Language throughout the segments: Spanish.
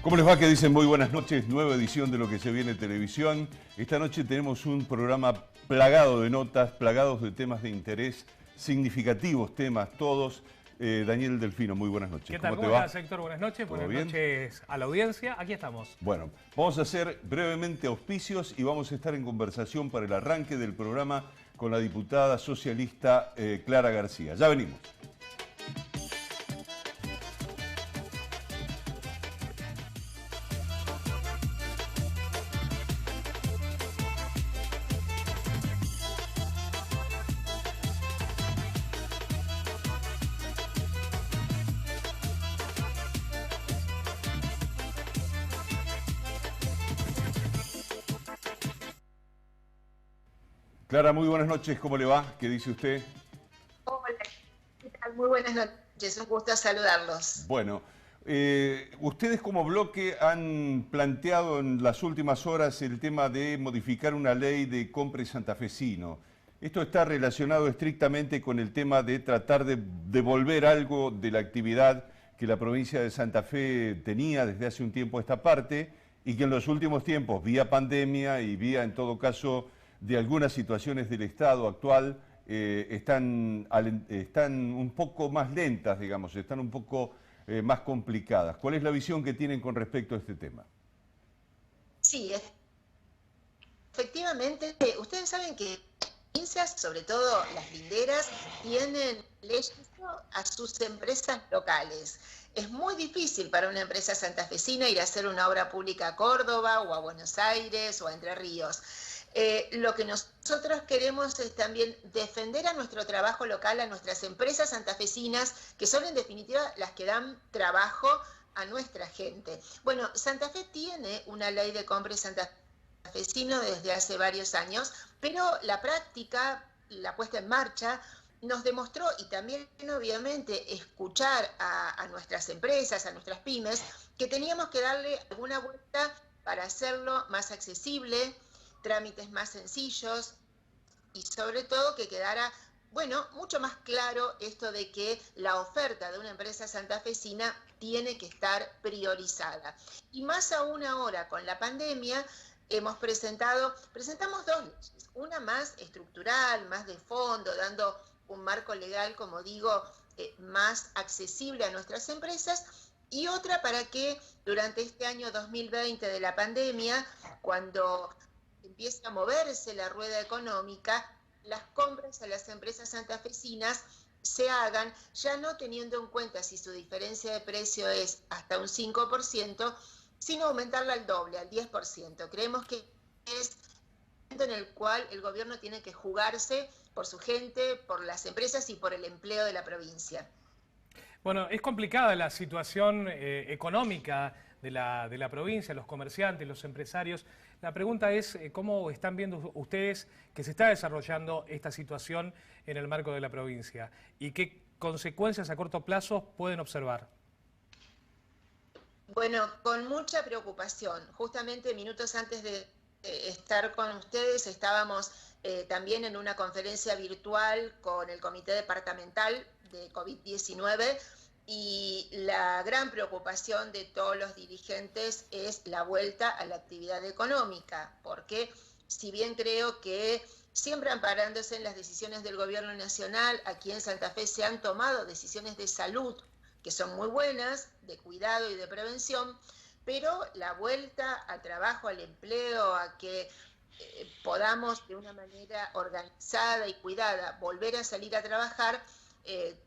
¿Cómo les va? Que dicen muy buenas noches, nueva edición de Lo que se viene televisión. Esta noche tenemos un programa plagado de notas, plagados de temas de interés, significativos temas todos. Daniel Delfino, muy buenas noches. ¿Qué tal? ¿Cómo te va? Estás, Héctor? Buenas noches. Buenas bien? noches a la audiencia. Aquí estamos. Bueno, vamos a hacer brevemente auspicios y vamos a estar en conversación para el arranque del programa con la diputada socialista Clara García. Ya venimos. Clara, muy buenas noches, ¿cómo le va? ¿Qué dice usted? Hola, ¿qué tal? Muy buenas noches, un gusto saludarlos. Bueno, ustedes como bloque han planteado en las últimas horas el tema de modificar una ley de compra santafesino. Esto está relacionado estrictamente con el tema de tratar de devolver algo de la actividad que la provincia de Santa Fe tenía desde hace un tiempo a esta parte y que en los últimos tiempos, vía pandemia y vía, en todo caso, de algunas situaciones del Estado actual, están un poco más lentas, digamos, están un poco más complicadas. ¿Cuál es la visión que tienen con respecto a este tema? Sí, efectivamente, ustedes saben que provincias, sobre todo las linderas, tienen leyes a sus empresas locales. Es muy difícil para una empresa santafesina ir a hacer una obra pública a Córdoba o a Buenos Aires o a Entre Ríos. Lo que nosotros queremos es también defender a nuestro trabajo local, a nuestras empresas santafesinas, que son en definitiva las que dan trabajo a nuestra gente. Bueno, Santa Fe tiene una ley de compra santafesino desde hace varios años, pero la práctica, la puesta en marcha, nos demostró, y también obviamente escuchar a nuestras empresas, a nuestras pymes, que teníamos que darle alguna vuelta para hacerlo más accesible, trámites más sencillos y sobre todo que quedara, bueno, mucho más claro esto de que la oferta de una empresa santafesina tiene que estar priorizada. Y más aún ahora con la pandemia presentamos dos leyes, una más estructural, más de fondo, dando un marco legal, como digo, más accesible a nuestras empresas, y otra para que durante este año 2020 de la pandemia, cuando empiece a moverse la rueda económica, las compras a las empresas santafesinas se hagan ya no teniendo en cuenta si su diferencia de precio es hasta un 5%, sino aumentarla al doble, al 10%. Creemos que es un momento en el cual el gobierno tiene que jugarse por su gente, por las empresas y por el empleo de la provincia. Bueno, es complicada la situación económica de la provincia, los comerciantes, los empresarios. La pregunta es, ¿cómo están viendo ustedes que se está desarrollando esta situación en el marco de la provincia? ¿Y qué consecuencias a corto plazo pueden observar? Bueno, con mucha preocupación. Justamente minutos antes de estar con ustedes estábamos también en una conferencia virtual con el Comité Departamental de COVID-19 y la gran preocupación de todos los dirigentes es la vuelta a la actividad económica, porque si bien creo que siempre amparándose en las decisiones del gobierno nacional, aquí en Santa Fe se han tomado decisiones de salud que son muy buenas, de cuidado y de prevención, pero la vuelta al trabajo, al empleo, a que podamos de una manera organizada y cuidada volver a salir a trabajar,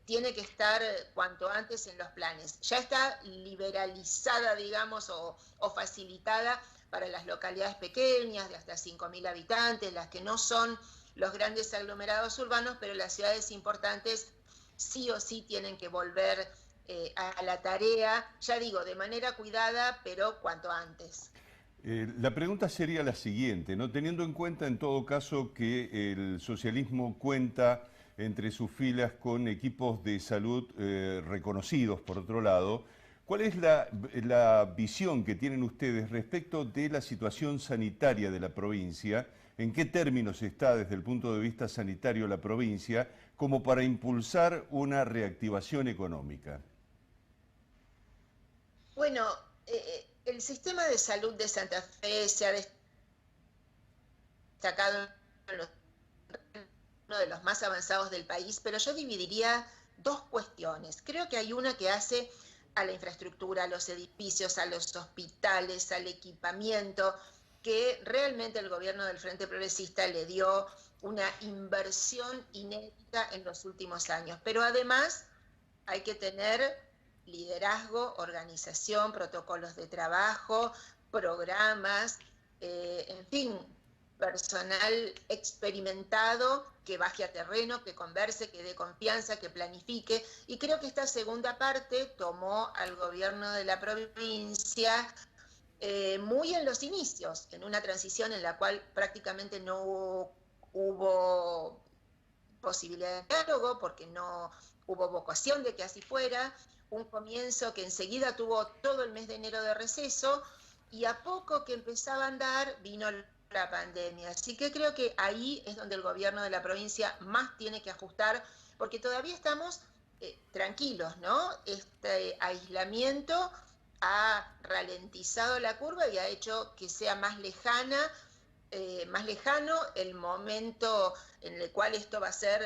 tiene que estar cuanto antes en los planes. Ya está liberalizada, digamos, o facilitada para las localidades pequeñas, de hasta 5.000 habitantes, las que no son los grandes aglomerados urbanos, pero las ciudades importantes sí o sí tienen que volver a la tarea, ya digo, de manera cuidada, pero cuanto antes. La pregunta sería la siguiente, ¿no? Teniendo en cuenta en todo caso que el socialismo cuenta entre sus filas con equipos de salud reconocidos, por otro lado, ¿cuál es la visión que tienen ustedes respecto de la situación sanitaria de la provincia? ¿En qué términos está desde el punto de vista sanitario la provincia como para impulsar una reactivación económica? Bueno, El sistema de salud de Santa Fe se ha destacado en uno de los más avanzados del país, pero yo dividiría dos cuestiones. Creo que hay una que hace a la infraestructura, a los edificios, a los hospitales, al equipamiento, que realmente el gobierno del Frente Progresista le dio una inversión inédita en los últimos años. Pero además hay que tener liderazgo, organización, protocolos de trabajo, programas, en fin, personal experimentado que baje a terreno, que converse, que dé confianza, que planifique. Y creo que esta segunda parte tomó al gobierno de la provincia muy en los inicios, en una transición en la cual prácticamente no hubo posibilidad de diálogo porque no hubo vocación de que así fuera, un comienzo que enseguida tuvo todo el mes de enero de receso y a poco que empezaba a andar vino la pandemia. Así que creo que ahí es donde el gobierno de la provincia más tiene que ajustar, porque todavía estamos tranquilos, ¿no? Este aislamiento ha ralentizado la curva y ha hecho que sea más lejano el momento en el cual esto va a ser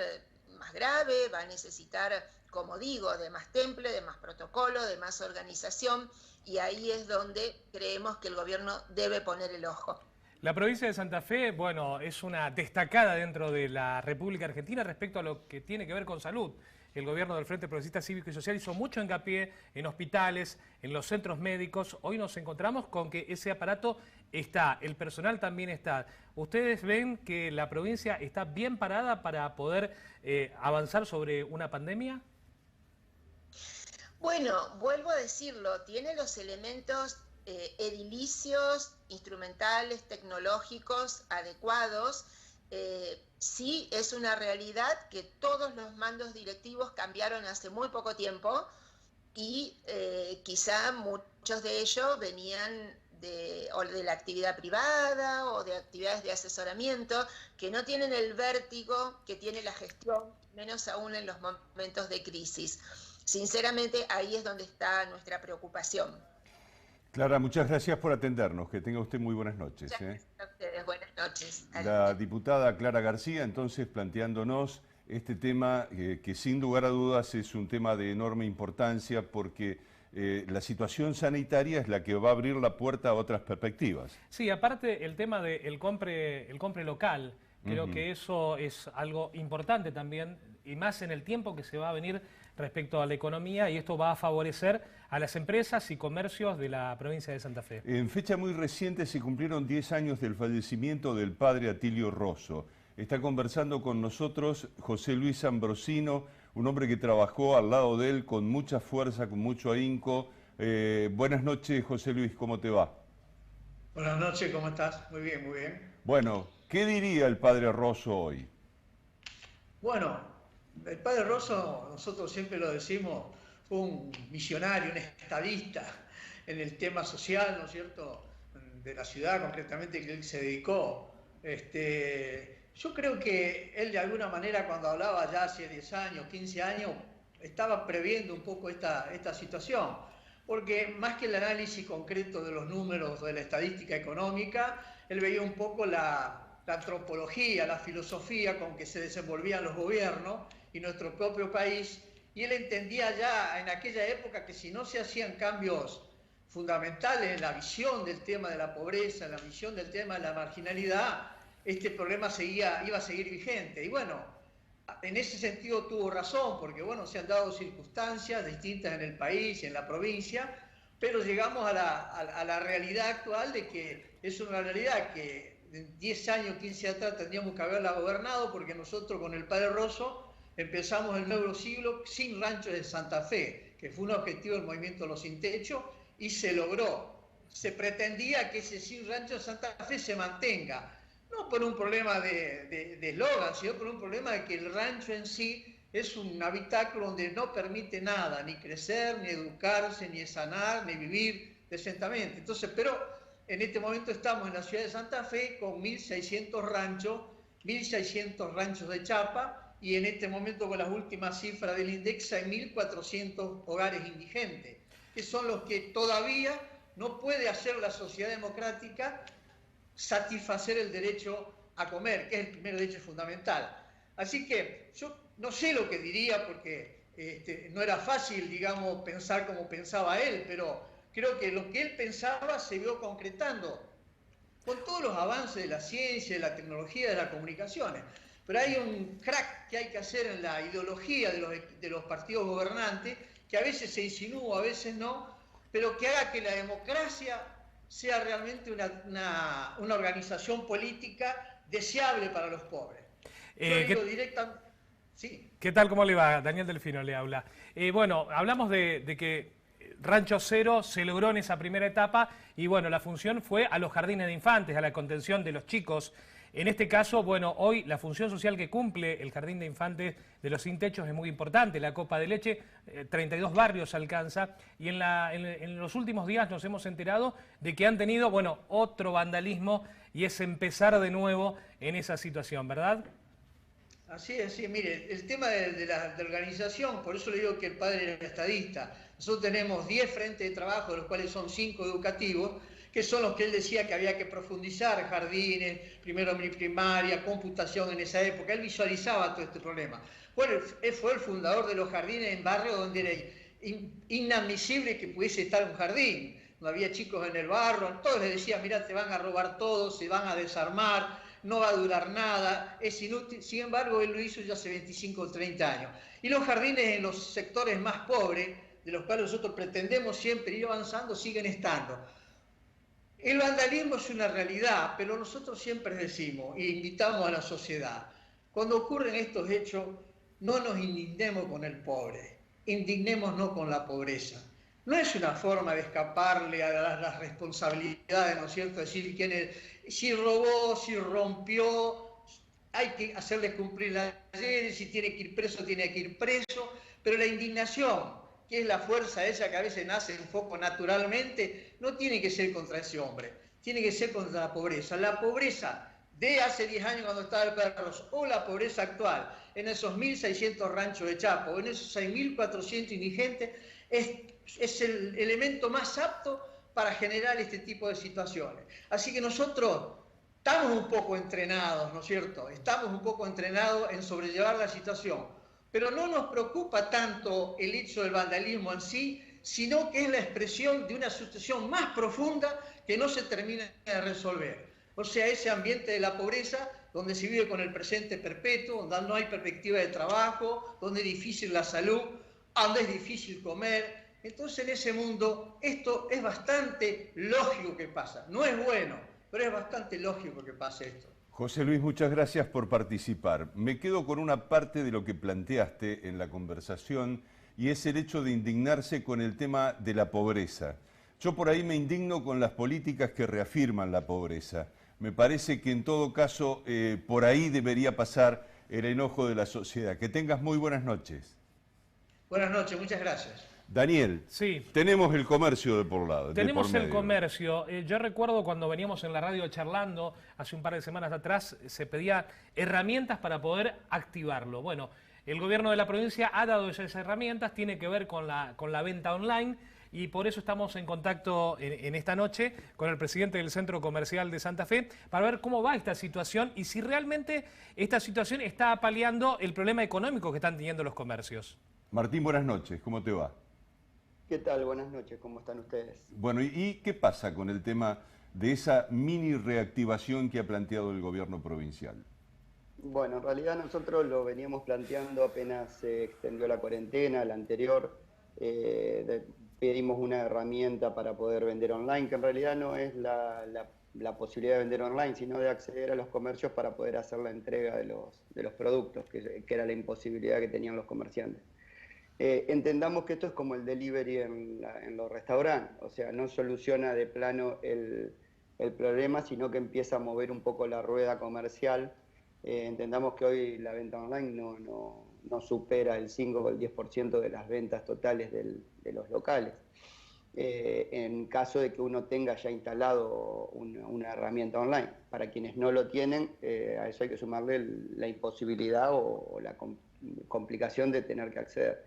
más grave, va a necesitar, como digo, de más temple, de más protocolo, de más organización, y ahí es donde creemos que el gobierno debe poner el ojo. La provincia de Santa Fe, bueno, es una destacada dentro de la República Argentina respecto a lo que tiene que ver con salud. El gobierno del Frente Progresista Cívico y Social hizo mucho hincapié en hospitales, en los centros médicos. Hoy nos encontramos con que ese aparato está, el personal también está. ¿Ustedes ven que la provincia está bien parada para poder avanzar sobre una pandemia? Bueno, vuelvo a decirlo, tiene los elementos edilicios, instrumentales, tecnológicos adecuados. Sí es una realidad que todos los mandos directivos cambiaron hace muy poco tiempo y quizá muchos de ellos venían de la actividad privada o de actividades de asesoramiento que no tienen el vértigo que tiene la gestión, menos aún en los momentos de crisis. Sinceramente, ahí es donde está nuestra preocupación. Clara, muchas gracias por atendernos. Que tenga usted muy buenas noches. Gracias a ustedes. Buenas noches. La diputada Clara García, entonces, planteándonos este tema que sin lugar a dudas es un tema de enorme importancia porque la situación sanitaria es la que va a abrir la puerta a otras perspectivas. Sí, aparte el tema del compre local, creo que eso es algo importante también, y más en el tiempo que se va a venir respecto a la economía, y esto va a favorecer a las empresas y comercios de la provincia de Santa Fe. En fecha muy reciente se cumplieron 10 años del fallecimiento del padre Atilio Rosso. Está conversando con nosotros José Luis Ambrosino, un hombre que trabajó al lado de él con mucha fuerza, con mucho ahínco. Buenas noches, José Luis, ¿cómo te va? Buenas noches, ¿cómo estás? Muy bien, muy bien. Bueno, ¿qué diría el padre Rosso hoy? Bueno, el padre Rosso, nosotros siempre lo decimos, fue un misionario, un estadista en el tema social, ¿no es cierto?, de la ciudad concretamente que él se dedicó. Yo creo que él de alguna manera cuando hablaba ya hace 10 años, 15 años, estaba previendo un poco esta situación, porque más que el análisis concreto de los números de la estadística económica, él veía un poco la antropología, la filosofía con que se desenvolvían los gobiernos y nuestro propio país, y él entendía ya en aquella época que si no se hacían cambios fundamentales en la visión del tema de la pobreza, en la visión del tema de la marginalidad, este problema iba a seguir vigente. Y bueno, en ese sentido tuvo razón, porque bueno, se han dado circunstancias distintas en el país y en la provincia, pero llegamos a la realidad actual de que es una realidad que en 10 años, 15 atrás tendríamos que haberla gobernado, porque nosotros con el padre Rosso empezamos el nuevo siglo sin ranchos de Santa Fe, que fue un objetivo del movimiento Los Sin Techo, y se logró. Se pretendía que ese sin rancho de Santa Fe se mantenga, no por un problema de eslogan, sino por un problema de que el rancho en sí es un habitáculo donde no permite nada, ni crecer, ni educarse, ni sanar, ni vivir decentemente. Entonces, pero en este momento estamos en la ciudad de Santa Fe con 1.600 ranchos de chapa, y en este momento con las últimas cifras del INDEX hay 1.400 hogares indigentes, que son los que todavía no puede hacer la sociedad democrática satisfacer el derecho a comer, que es el primer derecho fundamental. Así que yo no sé lo que diría, porque no era fácil, digamos, pensar como pensaba él, pero creo que lo que él pensaba se vio concretando con todos los avances de la ciencia, de la tecnología, de las comunicaciones. Pero hay un crack que hay que hacer en la ideología de los partidos gobernantes, que a veces se insinúa, a veces no, pero que haga que la democracia sea realmente una organización política deseable para los pobres. Yo digo directamente... Sí. ¿Qué tal? ¿Cómo le va? Daniel Delfino le habla. Bueno, hablamos de que Rancho Cero se logró en esa primera etapa y bueno, la función fue a los jardines de infantes, a la contención de los chicos. En este caso, bueno, hoy la función social que cumple el Jardín de Infantes de los Sin Techos es muy importante. La copa de leche, 32 barrios alcanza, y en los últimos días nos hemos enterado de que han tenido, bueno, otro vandalismo, y es empezar de nuevo en esa situación, ¿verdad? Así es, sí. Mire, el tema de la organización, por eso le digo que el padre era estadista. Nosotros tenemos 10 frentes de trabajo, de los cuales son 5 educativos, que son los que él decía que había que profundizar: jardines, primero primaria, computación en esa época. Él visualizaba todo este problema. Bueno, él fue el fundador de los jardines en barrios donde era inadmisible que pudiese estar un jardín. No había chicos en el barrio, todos les decían: mirá, te van a robar todo, se van a desarmar, no va a durar nada, es inútil. Sin embargo, él lo hizo ya hace 25 o 30 años. Y los jardines en los sectores más pobres, de los cuales nosotros pretendemos siempre ir avanzando, siguen estando. El vandalismo es una realidad, pero nosotros siempre decimos e invitamos a la sociedad: cuando ocurren estos hechos, no nos indignemos con el pobre, indignémonos con la pobreza. No es una forma de escaparle a las responsabilidades, ¿no es cierto? Decir quién es, si robó, si rompió, hay que hacerle cumplir las leyes, si tiene que ir preso, tiene que ir preso, pero la indignación, que es la fuerza esa que a veces nace un poco naturalmente, no tiene que ser contra ese hombre, tiene que ser contra la pobreza. La pobreza de hace 10 años cuando estaba el Perros, o la pobreza actual, en esos 1.600 ranchos de Chapo, o en esos 6.400 indigentes, es el elemento más apto para generar este tipo de situaciones. Así que nosotros estamos un poco entrenados, ¿no es cierto? Estamos un poco entrenados en sobrellevar la situación, pero no nos preocupa tanto el hecho del vandalismo en sí, sino que es la expresión de una situación más profunda que no se termina de resolver. O sea, ese ambiente de la pobreza, donde se vive con el presente perpetuo, donde no hay perspectiva de trabajo, donde es difícil la salud, donde es difícil comer. Entonces, en ese mundo, esto es bastante lógico que pasa. No es bueno, pero es bastante lógico que pase esto. José Luis, muchas gracias por participar. Me quedo con una parte de lo que planteaste en la conversación, y es el hecho de indignarse con el tema de la pobreza. Yo por ahí me indigno con las políticas que reafirman la pobreza. Me parece que en todo caso por ahí debería pasar el enojo de la sociedad. Que tengas muy buenas noches. Buenas noches, muchas gracias. Daniel, sí, tenemos el comercio de por lado. Tenemos el comercio. Yo recuerdo cuando veníamos en la radio charlando hace un par de semanas atrás, se pedía herramientas para poder activarlo. Bueno, el gobierno de la provincia ha dado esas herramientas, tiene que ver con la venta online, y por eso estamos en contacto en esta noche con el presidente del Centro Comercial de Santa Fe para ver cómo va esta situación y si realmente esta situación está paliando el problema económico que están teniendo los comercios. Martín, buenas noches, ¿cómo te va? ¿Qué tal? Buenas noches, ¿cómo están ustedes? Bueno, ¿y qué pasa con el tema de esa mini reactivación que ha planteado el gobierno provincial? Bueno, en realidad nosotros lo veníamos planteando apenas se extendió la cuarentena, la anterior. Pedimos una herramienta para poder vender online, que en realidad no es la posibilidad de vender online, sino de acceder a los comercios para poder hacer la entrega de los productos, que era la imposibilidad que tenían los comerciantes. Entendamos que esto es como el delivery en los restaurantes, o sea, no soluciona de plano el problema, sino que empieza a mover un poco la rueda comercial. Entendamos que hoy la venta online no supera el 5 o el 10% de las ventas totales de los locales. En caso de que uno tenga ya instalado una herramienta online. Para quienes no lo tienen, a eso hay que sumarle la imposibilidad o la complicación de tener que acceder.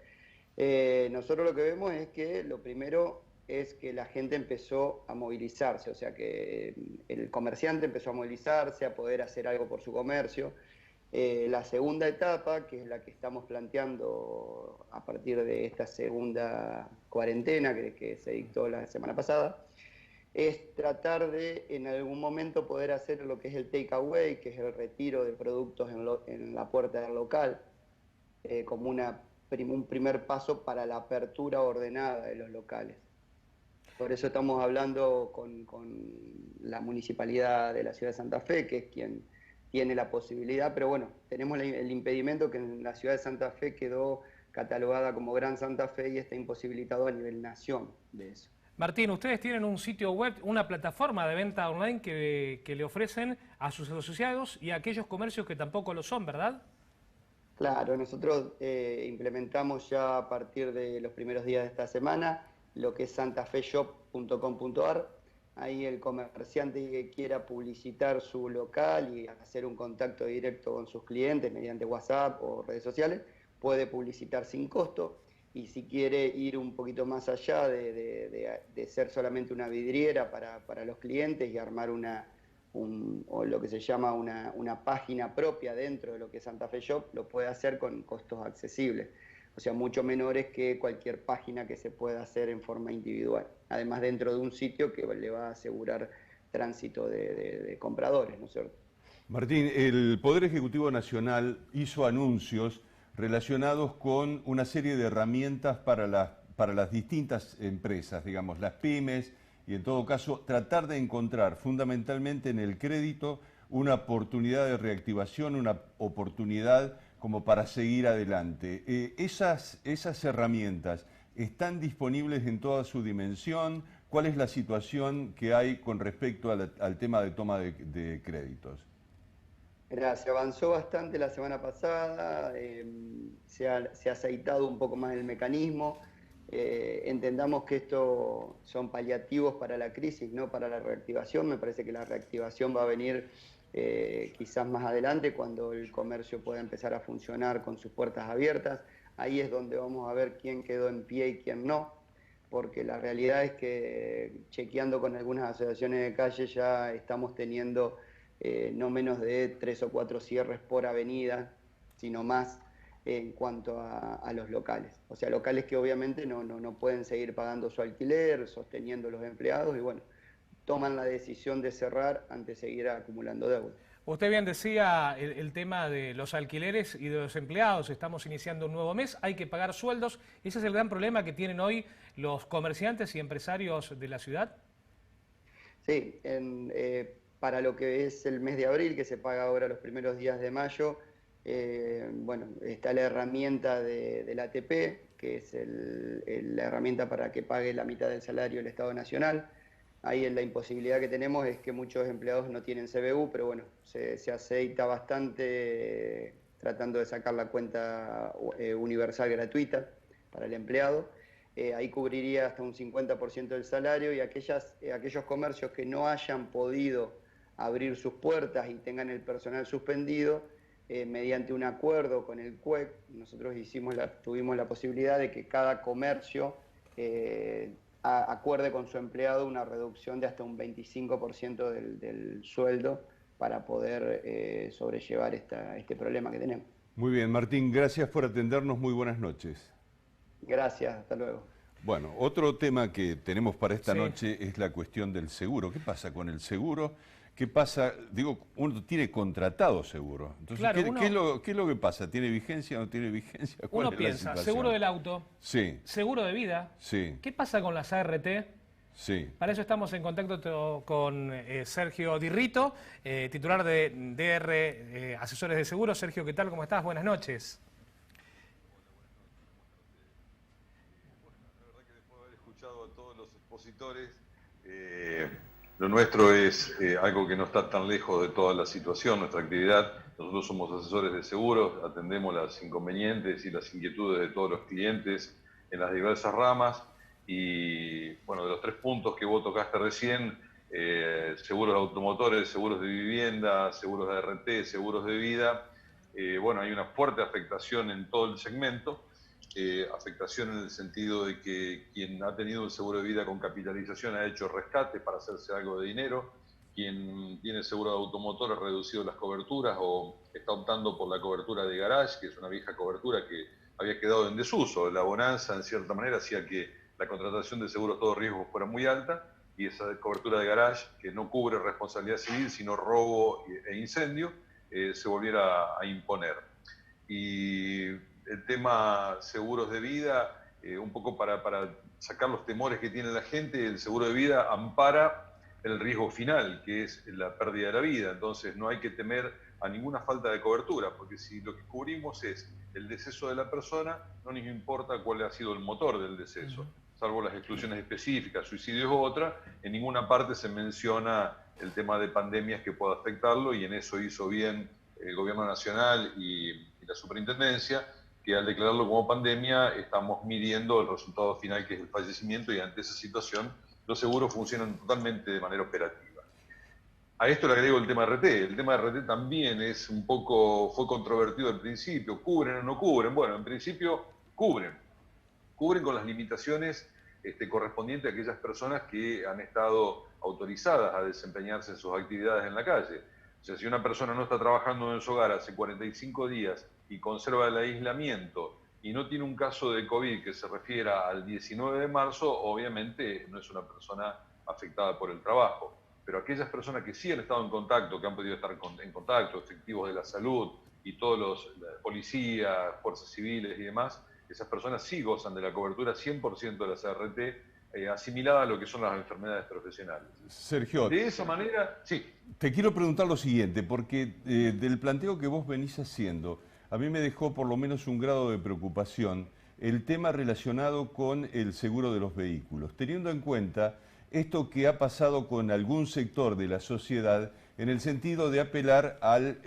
Nosotros lo que vemos es que lo primero es que la gente empezó a movilizarse, o sea que el comerciante empezó a movilizarse, a poder hacer algo por su comercio. La segunda etapa, que es la que estamos planteando a partir de esta segunda cuarentena que se dictó la semana pasada, es tratar de en algún momento poder hacer lo que es el take away, que es el retiro de productos en la puerta del local, como un primer paso para la apertura ordenada de los locales. Por eso estamos hablando con la municipalidad de la ciudad de Santa Fe, que es quien tiene la posibilidad, pero bueno, tenemos el impedimento que en la ciudad de Santa Fe quedó catalogada como Gran Santa Fe y está imposibilitado a nivel nación de eso. Martín, ustedes tienen un sitio web, una plataforma de venta online que le ofrecen a sus asociados y a aquellos comercios que tampoco lo son, ¿verdad? Claro, nosotros implementamos ya a partir de los primeros días de esta semana lo que es santafeshop.com.ar. Ahí el comerciante que quiera publicitar su local y hacer un contacto directo con sus clientes mediante WhatsApp o redes sociales, puede publicitar sin costo. Y si quiere ir un poquito más allá de ser solamente una vidriera para los clientes y armar o lo que se llama una página propia dentro de lo que es Santa Fe Shop, lo puede hacer con costos accesibles, o sea, mucho menores que cualquier página que se pueda hacer en forma individual. Además, dentro de un sitio que le va a asegurar tránsito de compradores, ¿no es cierto? Martín, el Poder Ejecutivo Nacional hizo anuncios relacionados con una serie de herramientas para las distintas empresas, digamos, las pymes, y en todo caso tratar de encontrar fundamentalmente en el crédito una oportunidad de reactivación, una oportunidad como para seguir adelante. Esas herramientas están disponibles en toda su dimensión. ¿Cuál es la situación que hay con respecto al tema de toma de créditos? Se avanzó bastante la semana pasada, se ha aceitado un poco más el mecanismo. Entendamos que esto son paliativos para la crisis, no para la reactivación. Me parece que la reactivación va a venir quizás más adelante, cuando el comercio pueda empezar a funcionar con sus puertas abiertas. Ahí es donde vamos a ver quién quedó en pie y quién no, porque la realidad es que, chequeando con algunas asociaciones de calle, ya estamos teniendo no menos de 3 o 4 cierres por avenida, sino más, en cuanto a los locales. O sea, locales que obviamente no pueden seguir pagando su alquiler, sosteniendo los empleados, y bueno, toman la decisión de cerrar ante seguir acumulando deuda. Usted bien decía el tema de los alquileres y de los empleados. Estamos iniciando un nuevo mes, hay que pagar sueldos. ¿Ese es el gran problema que tienen hoy los comerciantes y empresarios de la ciudad? Sí, para lo que es el mes de abril, que se paga ahora los primeros días de mayo, bueno, está la herramienta del ATP, que es la herramienta para que pague la mitad del salario el Estado Nacional. Ahí la imposibilidad que tenemos es que muchos empleados no tienen CBU, pero bueno, se aceita bastante tratando de sacar la cuenta universal gratuita para el empleado. Ahí cubriría hasta un 50% del salario, y aquellos comercios que no hayan podido abrir sus puertas y tengan el personal suspendido, mediante un acuerdo con el CUEC, nosotros tuvimos la posibilidad de que cada comercio acuerde con su empleado una reducción de hasta un 25% del sueldo para poder sobrellevar este problema que tenemos. Muy bien, Martín, gracias por atendernos, muy buenas noches. Gracias, hasta luego. Bueno, otro tema que tenemos para esta noche es la cuestión del seguro. ¿Qué pasa con el seguro? ¿Qué pasa? Digo, uno tiene contratado seguro. Entonces, claro, ¿qué es lo que pasa? ¿Tiene vigencia o no tiene vigencia? Uno piensa, seguro del auto, sí, seguro de vida. Sí. ¿Qué pasa con las ART? Sí. Para eso estamos en contacto con Sergio Dirrito, titular de DR Asesores de Seguros. Sergio, ¿qué tal? ¿Cómo estás? Buenas noches. La verdad que después de haber escuchado a todos los expositores, lo nuestro es algo que no está tan lejos de toda la situación, nuestra actividad. Nosotros somos asesores de seguros, atendemos las inconvenientes y las inquietudes de todos los clientes en las diversas ramas. Y bueno, de los 3 puntos que vos tocaste recién, seguros de automotores, seguros de vivienda, seguros de ART, seguros de vida, bueno, hay una fuerte afectación en todo el segmento. afectación en el sentido de que quien ha tenido un seguro de vida con capitalización ha hecho rescates para hacerse algo de dinero, quien tiene seguro de automotor ha reducido las coberturas o está optando por la cobertura de garage, que es una vieja cobertura que había quedado en desuso. La bonanza, en cierta manera, hacía que la contratación de seguros todo riesgo fuera muy alta, y esa cobertura de garage, que no cubre responsabilidad civil, sino robo e incendio, se volviera a imponer. Y el tema seguros de vida, un poco para sacar los temores que tiene la gente, el seguro de vida ampara el riesgo final, que es la pérdida de la vida. Entonces no hay que temer a ninguna falta de cobertura, porque si lo que cubrimos es el deceso de la persona, no nos importa cuál ha sido el motor del deceso, salvo las exclusiones específicas, suicidio es otra, en ninguna parte se menciona el tema de pandemias que pueda afectarlo, y en eso hizo bien el Gobierno Nacional y la Superintendencia, que al declararlo como pandemia estamos midiendo el resultado final, que es el fallecimiento, y ante esa situación los seguros funcionan totalmente de manera operativa. A esto le agrego el tema RT. El tema de RT también es un poco, fue controvertido al principio. ¿Cubren o no cubren? Bueno, en principio cubren. Cubren con las limitaciones correspondientes a aquellas personas que han estado autorizadas a desempeñarse en sus actividades en la calle. O sea, si una persona no está trabajando en su hogar hace 45 días y conserva el aislamiento y no tiene un caso de COVID que se refiera al 19 de marzo, obviamente no es una persona afectada por el trabajo. Pero aquellas personas que sí han estado en contacto, que han podido estar en contacto, efectivos de la salud y todos los policías, fuerzas civiles y demás, esas personas sí gozan de la cobertura 100% de la CRT, asimilada a lo que son las enfermedades profesionales. Sergio, de esa manera, sí. Te quiero preguntar lo siguiente, porque del planteo que vos venís haciendo, a mí me dejó por lo menos un grado de preocupación el tema relacionado con el seguro de los vehículos, teniendo en cuenta esto que ha pasado con algún sector de la sociedad en el sentido de apelar al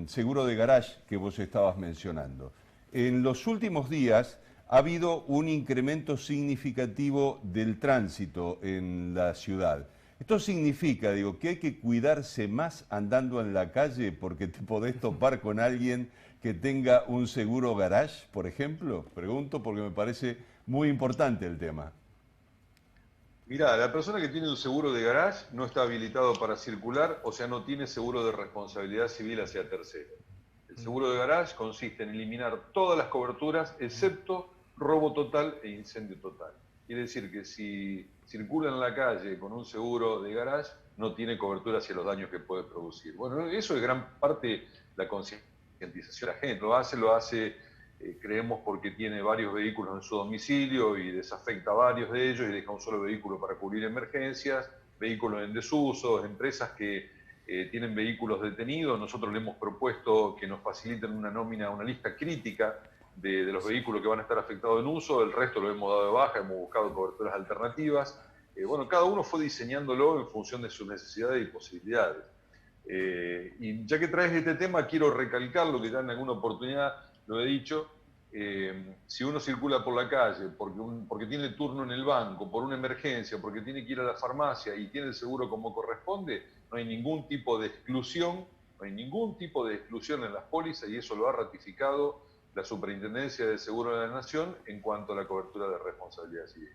seguro de garage que vos estabas mencionando. En los últimos días ha habido un incremento significativo del tránsito en la ciudad. Esto significa, digo, que hay que cuidarse más andando en la calle porque te podés topar con alguien que tenga un seguro garage, por ejemplo. Pregunto porque me parece muy importante el tema. Mirá, la persona que tiene un seguro de garage no está habilitado para circular, o sea, no tiene seguro de responsabilidad civil hacia terceros. El seguro de garage consiste en eliminar todas las coberturas excepto robo total e incendio total. Quiere decir que si circula en la calle con un seguro de garage, no tiene cobertura hacia los daños que puede producir. Bueno, eso es gran parte la concientización de la gente. Lo hace, creemos, porque tiene varios vehículos en su domicilio y desafecta varios de ellos y deja un solo vehículo para cubrir emergencias, vehículos en desuso, empresas que tienen vehículos detenidos. Nosotros le hemos propuesto que nos faciliten una nómina, una lista crítica de los vehículos que van a estar afectados en uso. El resto lo hemos dado de baja, hemos buscado coberturas alternativas. Bueno, cada uno fue diseñándolo en función de sus necesidades y posibilidades. Y ya que traes este tema, quiero recalcar lo que ya en alguna oportunidad lo he dicho. Si uno circula por la calle porque tiene turno en el banco, por una emergencia, porque tiene que ir a la farmacia y tiene el seguro como corresponde, no hay ningún tipo de exclusión, en las pólizas, y eso lo ha ratificado la Superintendencia de Seguro de la Nación en cuanto a la cobertura de responsabilidad civil.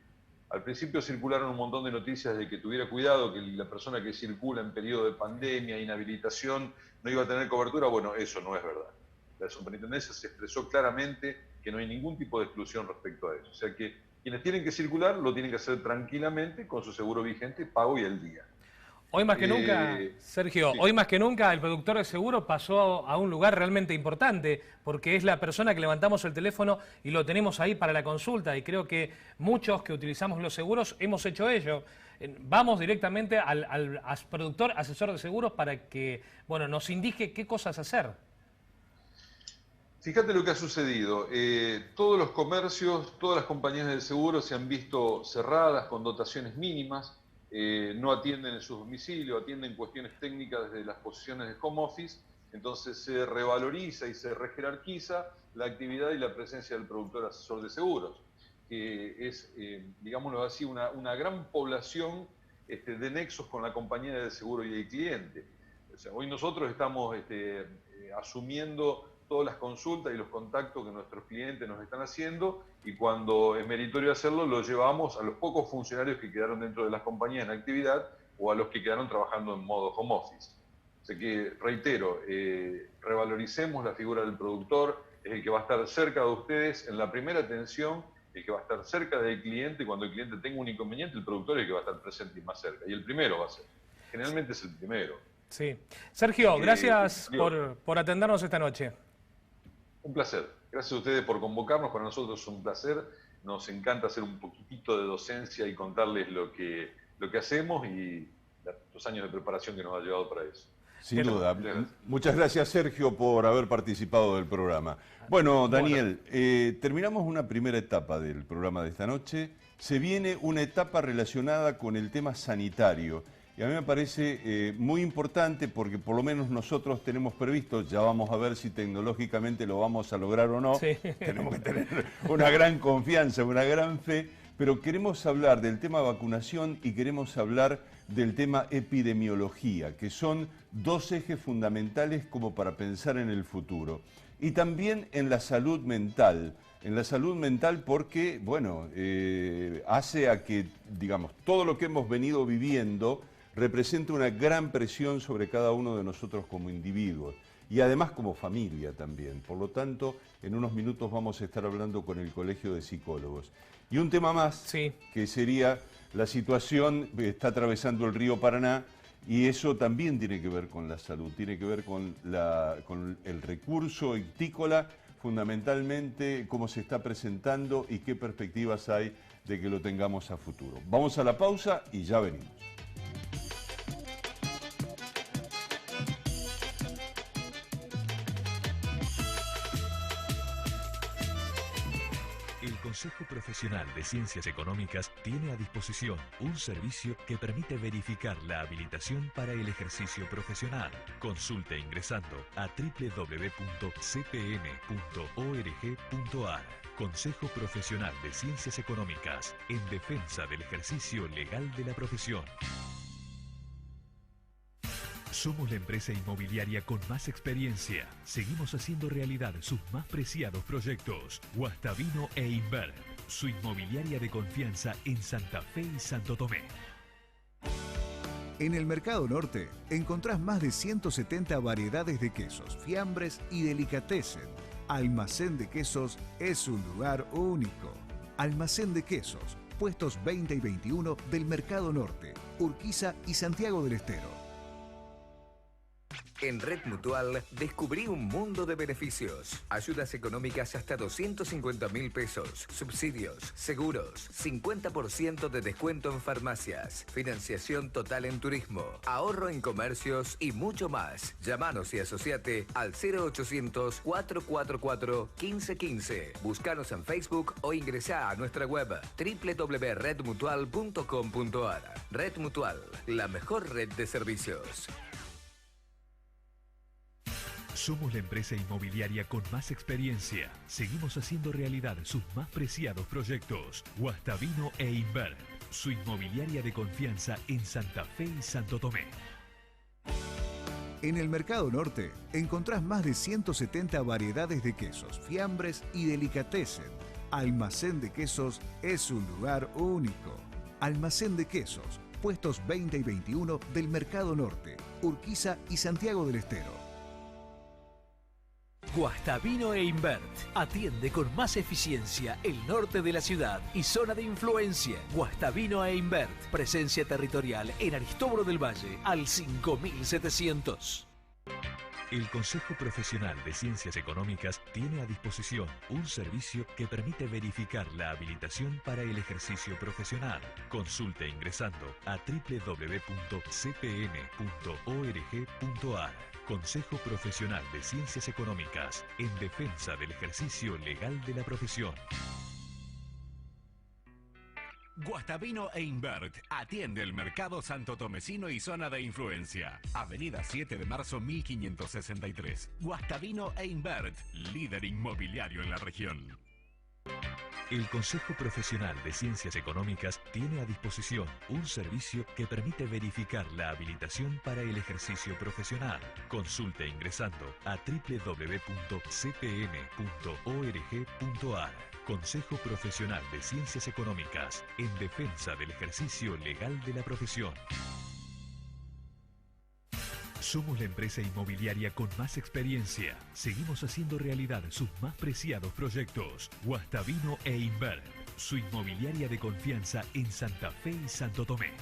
Al principio circularon un montón de noticias de que tuviera cuidado, que la persona que circula en periodo de pandemia, inhabilitación, no iba a tener cobertura. Bueno, eso no es verdad. La Superintendencia se expresó claramente que no hay ningún tipo de exclusión respecto a eso. O sea que quienes tienen que circular lo tienen que hacer tranquilamente con su seguro vigente, pago y al día. Hoy más que nunca, Sergio, sí. Hoy más que nunca el productor de seguro pasó a un lugar realmente importante, porque es la persona que levantamos el teléfono y lo tenemos ahí para la consulta, y creo que muchos que utilizamos los seguros hemos hecho ello. Vamos directamente al productor, asesor de seguros, para que nos indique qué cosas hacer. Fíjate lo que ha sucedido. Todos los comercios, todas las compañías de seguro se han visto cerradas con dotaciones mínimas. No atienden en su domicilio, atienden cuestiones técnicas desde las posiciones de home office. Entonces se revaloriza y se rejerarquiza la actividad y la presencia del productor asesor de seguros, que es, digámoslo así, una gran población de nexos con la compañía de seguro y el cliente. O sea, hoy nosotros estamos asumiendo todas las consultas y los contactos que nuestros clientes nos están haciendo, y cuando es meritorio hacerlo, lo llevamos a los pocos funcionarios que quedaron dentro de las compañías en actividad o a los que quedaron trabajando en modo home office. Así que, reitero, revaloricemos la figura del productor, es el que va a estar cerca de ustedes en la primera atención, el que va a estar cerca del cliente, y cuando el cliente tenga un inconveniente, el productor es el que va a estar presente y más cerca, y el primero va a ser. Generalmente es el primero. Sí. Sergio, gracias por atendernos esta noche. Un placer. Gracias a ustedes por convocarnos. Para nosotros es un placer. Nos encanta hacer un poquitito de docencia y contarles lo que hacemos y los años de preparación que nos ha llevado para eso. Sin duda. Muchas gracias, Sergio, por haber participado del programa. Bueno, Daniel, terminamos una primera etapa del programa de esta noche. Se viene una etapa relacionada con el tema sanitario. Y a mí me parece muy importante porque por lo menos nosotros tenemos previsto, ya vamos a ver si tecnológicamente lo vamos a lograr o no, sí. Tenemos que tener una gran confianza, una gran fe, pero queremos hablar del tema vacunación y queremos hablar del tema epidemiología, que son dos ejes fundamentales como para pensar en el futuro. Y también en la salud mental. En la salud mental porque, bueno, hace a que, digamos, todo lo que hemos venido viviendo representa una gran presión sobre cada uno de nosotros como individuos y además como familia también. Por lo tanto, en unos minutos vamos a estar hablando con el Colegio de Psicólogos. Y un tema más, sí, que sería la situación que está atravesando el río Paraná, y eso también tiene que ver con la salud, tiene que ver con el recurso ictícola, fundamentalmente cómo se está presentando y qué perspectivas hay de que lo tengamos a futuro. Vamos a la pausa y ya venimos. El Consejo Profesional de Ciencias Económicas tiene a disposición un servicio que permite verificar la habilitación para el ejercicio profesional. Consulte ingresando a www.cpm.org.ar. Consejo Profesional de Ciencias Económicas, en defensa del ejercicio legal de la profesión. Somos la empresa inmobiliaria con más experiencia. Seguimos haciendo realidad sus más preciados proyectos. Guastavino e Invert, su inmobiliaria de confianza en Santa Fe y Santo Tomé. En el Mercado Norte encontrás más de 170 variedades de quesos, fiambres y delicatessen. Almacén de Quesos es un lugar único. Almacén de Quesos, puestos 20 y 21 del Mercado Norte, Urquiza y Santiago del Estero. En Red Mutual descubrí un mundo de beneficios. Ayudas económicas hasta 250.000 pesos. Subsidios, seguros, 50% de descuento en farmacias. Financiación total en turismo. Ahorro en comercios y mucho más. Llámanos y asociate al 0800 444 1515. Búscanos en Facebook o ingresá a nuestra web www.redmutual.com.ar. Red Mutual, la mejor red de servicios. Somos la empresa inmobiliaria con más experiencia. Seguimos haciendo realidad sus más preciados proyectos. Guastavino e Invert, su inmobiliaria de confianza en Santa Fe y Santo Tomé. En el Mercado Norte encontrás más de 170 variedades de quesos, fiambres y delicatessen. Almacén de Quesos es un lugar único. Almacén de Quesos, puestos 20 y 21 del Mercado Norte, Urquiza y Santiago del Estero. Guastavino e Invert atiende con más eficiencia el norte de la ciudad y zona de influencia. Guastavino e Invert, presencia territorial en Aristóbulo del Valle al 5700. El Consejo Profesional de Ciencias Económicas tiene a disposición un servicio que permite verificar la habilitación para el ejercicio profesional. Consulte ingresando a www.cpm.org.ar. Consejo Profesional de Ciencias Económicas, en defensa del ejercicio legal de la profesión. Guastavino e Invert atiende el mercado santotomecino y zona de influencia. Avenida 7 de marzo 1563. Guastavino e Invert, líder inmobiliario en la región. El Consejo Profesional de Ciencias Económicas tiene a disposición un servicio que permite verificar la habilitación para el ejercicio profesional. Consulte ingresando a www.cpm.org.ar. Consejo Profesional de Ciencias Económicas, en defensa del ejercicio legal de la profesión. Somos la empresa inmobiliaria con más experiencia. Seguimos haciendo realidad sus más preciados proyectos. Guastavino e Invert, su inmobiliaria de confianza en Santa Fe y Santo Tomé.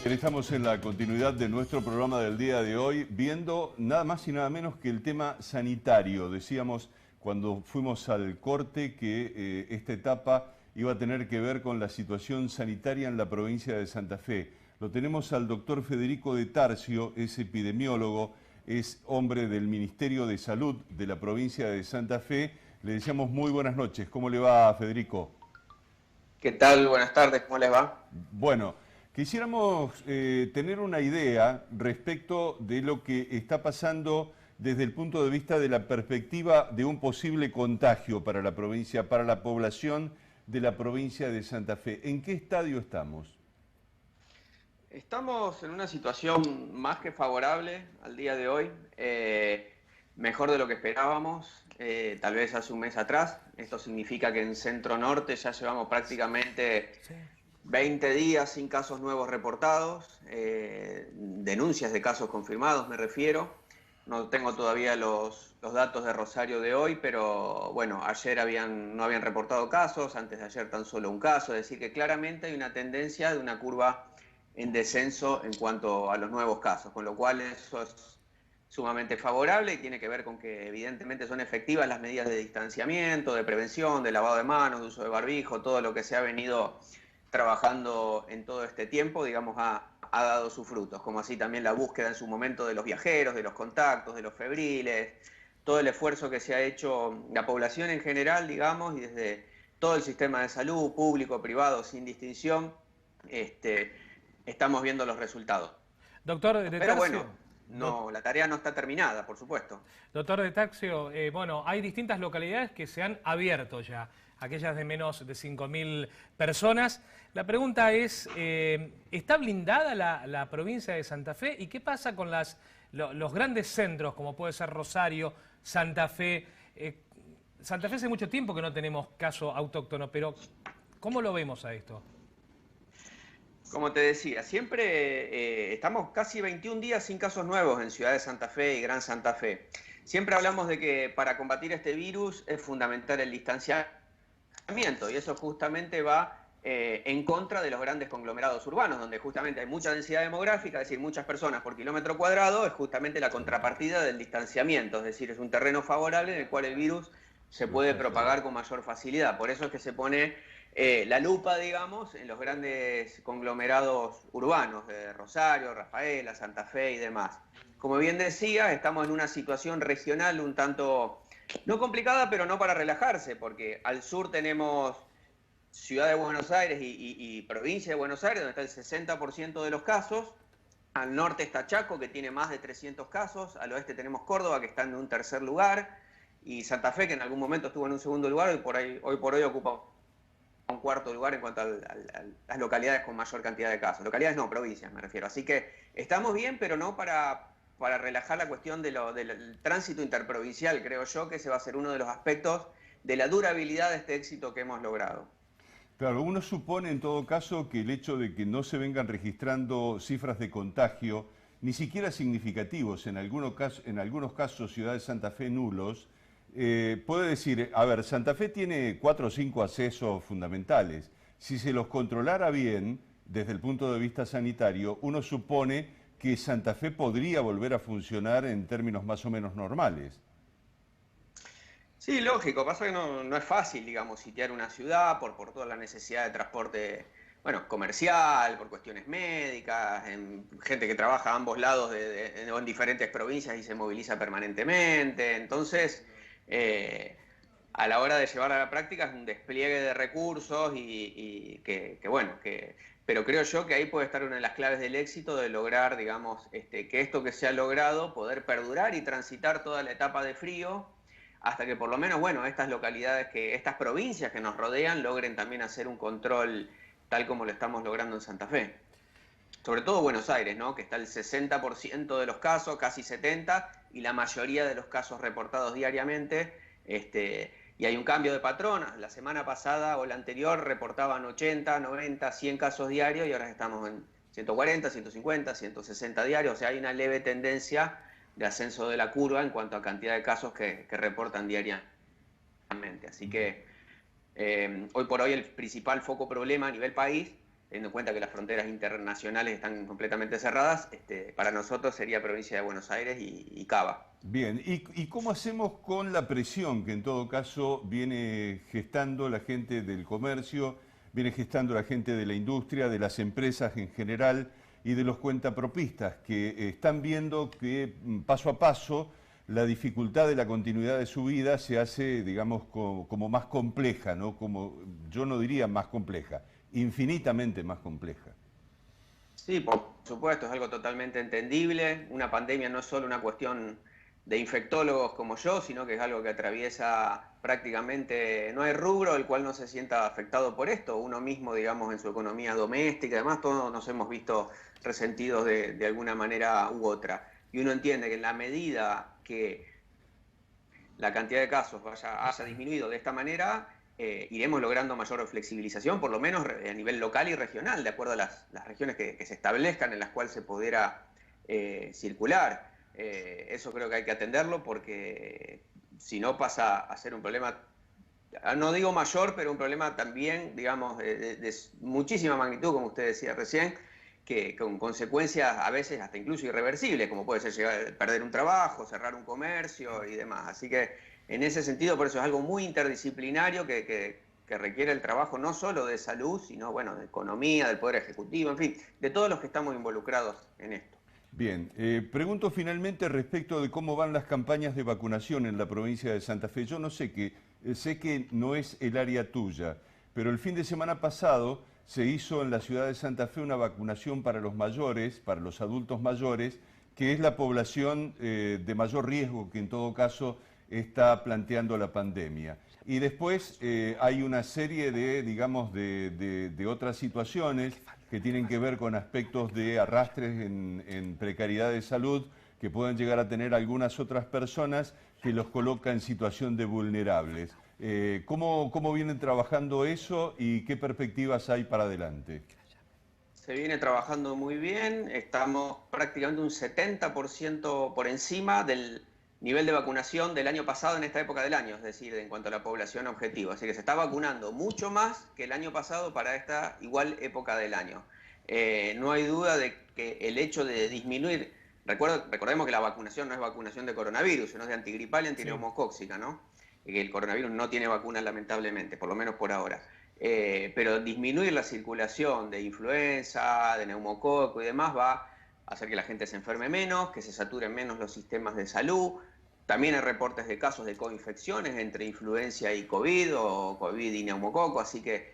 Estamos en la continuidad de nuestro programa del día de hoy, viendo nada más y nada menos que el tema sanitario. Decíamos cuando fuimos al corte que esta etapa iba a tener que ver con la situación sanitaria en la provincia de Santa Fe. Lo tenemos al doctor Federico de Tarcio, es epidemiólogo, es hombre del Ministerio de Salud de la provincia de Santa Fe. Le deseamos muy buenas noches. ¿Cómo le va, Federico? ¿Qué tal? Buenas tardes, ¿cómo les va? Bueno, quisiéramos tener una idea respecto de lo que está pasando desde el punto de vista de la perspectiva de un posible contagio para la provincia, para la población de la provincia de Santa Fe. ¿En qué estadio estamos? Estamos en una situación más que favorable al día de hoy, mejor de lo que esperábamos, tal vez hace un mes atrás. Esto significa que en Centro Norte ya llevamos prácticamente 20 días sin casos nuevos reportados, denuncias de casos confirmados me refiero. No tengo todavía los datos de Rosario de hoy, pero bueno, ayer no habían reportado casos, antes de ayer tan solo un caso, es decir que claramente hay una tendencia de una curva en descenso en cuanto a los nuevos casos, con lo cual eso es sumamente favorable y tiene que ver con que evidentemente son efectivas las medidas de distanciamiento, de prevención, de lavado de manos, de uso de barbijo, todo lo que se ha venido trabajando en todo este tiempo, digamos, ha dado sus frutos, como así también la búsqueda en su momento de los viajeros, de los contactos, de los febriles, todo el esfuerzo que se ha hecho la población en general, digamos, y desde todo el sistema de salud, público, privado, sin distinción, estamos viendo los resultados. Doctor de Tarcio. Pero bueno, no, la tarea no está terminada, por supuesto. Doctor de Tarcio, bueno, hay distintas localidades que se han abierto ya, aquellas de menos de 5.000 personas. La pregunta es, ¿está blindada la provincia de Santa Fe? ¿Y qué pasa con los grandes centros, como puede ser Rosario, Santa Fe? Santa Fe hace mucho tiempo que no tenemos caso autóctono, pero ¿cómo lo vemos a esto? Como te decía, siempre estamos casi 21 días sin casos nuevos en Ciudad de Santa Fe y Gran Santa Fe. Siempre hablamos de que para combatir este virus es fundamental el distanciamiento y eso justamente va en contra de los grandes conglomerados urbanos, donde justamente hay mucha densidad demográfica, es decir, muchas personas por kilómetro cuadrado, es justamente la contrapartida del distanciamiento, es decir, es un terreno favorable en el cual el virus se puede propagar con mayor facilidad. Por eso es que se pone la lupa, digamos, en los grandes conglomerados urbanos de Rosario, Rafaela, Santa Fe y demás. Como bien decía, estamos en una situación regional un tanto, no complicada, pero no para relajarse, porque al sur tenemos Ciudad de Buenos Aires y provincia de Buenos Aires, donde está el 60% de los casos. Al norte está Chaco, que tiene más de 300 casos. Al oeste tenemos Córdoba, que está en un tercer lugar. Y Santa Fe, que en algún momento estuvo en un segundo lugar, hoy por hoy ocupa un cuarto lugar en cuanto a las localidades con mayor cantidad de casos. Localidades no, provincias me refiero. Así que estamos bien, pero no para relajar la cuestión del tránsito interprovincial. Creo yo que ese va a ser uno de los aspectos de la durabilidad de este éxito que hemos logrado. Claro, uno supone en todo caso que el hecho de que no se vengan registrando cifras de contagio, ni siquiera significativos, en algunos casos Ciudad de Santa Fe nulos, puede decir, a ver, Santa Fe tiene 4 o 5 accesos fundamentales. Si se los controlara bien, desde el punto de vista sanitario, uno supone que Santa Fe podría volver a funcionar en términos más o menos normales. Sí, lógico, pasa que no es fácil, digamos, sitiar una ciudad por toda la necesidad de transporte, bueno, comercial, por cuestiones médicas, gente que trabaja a ambos lados en diferentes provincias y se moviliza permanentemente. Entonces, a la hora de llevar a la práctica es un despliegue de recursos y que pero creo yo que ahí puede estar una de las claves del éxito de lograr, digamos, que esto que se ha logrado, poder perdurar y transitar toda la etapa de frío, hasta que por lo menos, bueno, estas localidades, estas provincias que nos rodean, logren también hacer un control tal como lo estamos logrando en Santa Fe. Sobre todo Buenos Aires, ¿no? Que está el 60% de los casos, casi 70%, y la mayoría de los casos reportados diariamente, y hay un cambio de patrón. La semana pasada o la anterior reportaban 80, 90, 100 casos diarios y ahora estamos en 140, 150, 160 diarios. O sea, hay una leve tendencia de ascenso de la curva en cuanto a cantidad de casos que reportan diariamente. Así que hoy por hoy el principal foco problema a nivel país, teniendo en cuenta que las fronteras internacionales están completamente cerradas, para nosotros sería provincia de Buenos Aires y Cava. Bien, ¿y cómo hacemos con la presión que en todo caso viene gestando la gente del comercio, viene gestando la gente de la industria, de las empresas en general y de los cuentapropistas que están viendo que paso a paso la dificultad de la continuidad de su vida se hace, digamos, como más compleja, ¿no? Como, yo no diría más compleja, infinitamente más compleja? Sí, por supuesto, es algo totalmente entendible. Una pandemia no es solo una cuestión de infectólogos como yo, sino que es algo que atraviesa prácticamente, no hay rubro el cual no se sienta afectado por esto. Uno mismo, digamos, en su economía doméstica, además todos nos hemos visto resentidos de alguna manera u otra. Y uno entiende que en la medida que la cantidad de casos haya disminuido de esta manera, iremos logrando mayor flexibilización, por lo menos a nivel local y regional, de acuerdo a las regiones que se establezcan en las cuales se pudiera circular. Eso creo que hay que atenderlo porque si no pasa a ser un problema, no digo mayor, pero un problema también, digamos, de muchísima magnitud, como usted decía recién, que con consecuencias a veces hasta incluso irreversibles, como puede ser llegar a perder un trabajo, cerrar un comercio y demás. Así que en ese sentido, por eso es algo muy interdisciplinario que requiere el trabajo no solo de salud, sino bueno, de economía, del Poder Ejecutivo, en fin, de todos los que estamos involucrados en esto. Bien, pregunto finalmente respecto de cómo van las campañas de vacunación en la provincia de Santa Fe. Yo no sé sé que no es el área tuya, pero el fin de semana pasado se hizo en la ciudad de Santa Fe una vacunación para los mayores, para los adultos mayores, que es la población de mayor riesgo que en todo caso está planteando la pandemia. Y después hay una serie de, digamos, de otras situaciones que tienen que ver con aspectos de arrastres en precariedad de salud que pueden llegar a tener algunas otras personas que los coloca en situación de vulnerables. ¿Cómo vienen trabajando eso y qué perspectivas hay para adelante? Se viene trabajando muy bien, estamos prácticamente un 70% por encima del nivel de vacunación del año pasado en esta época del año, es decir, en cuanto a la población objetivo. Así que se está vacunando mucho más que el año pasado para esta igual época del año. No hay duda de que el hecho de disminuir, recordemos que la vacunación no es vacunación de coronavirus, sino de antigripal y antineumocóxica, ¿no? Que el coronavirus no tiene vacuna lamentablemente, por lo menos por ahora. Pero disminuir la circulación de influenza, de neumococo y demás va a hacer que la gente se enferme menos, que se saturen menos los sistemas de salud. También hay reportes de casos de coinfecciones entre influenza y COVID o COVID y neumococo, así que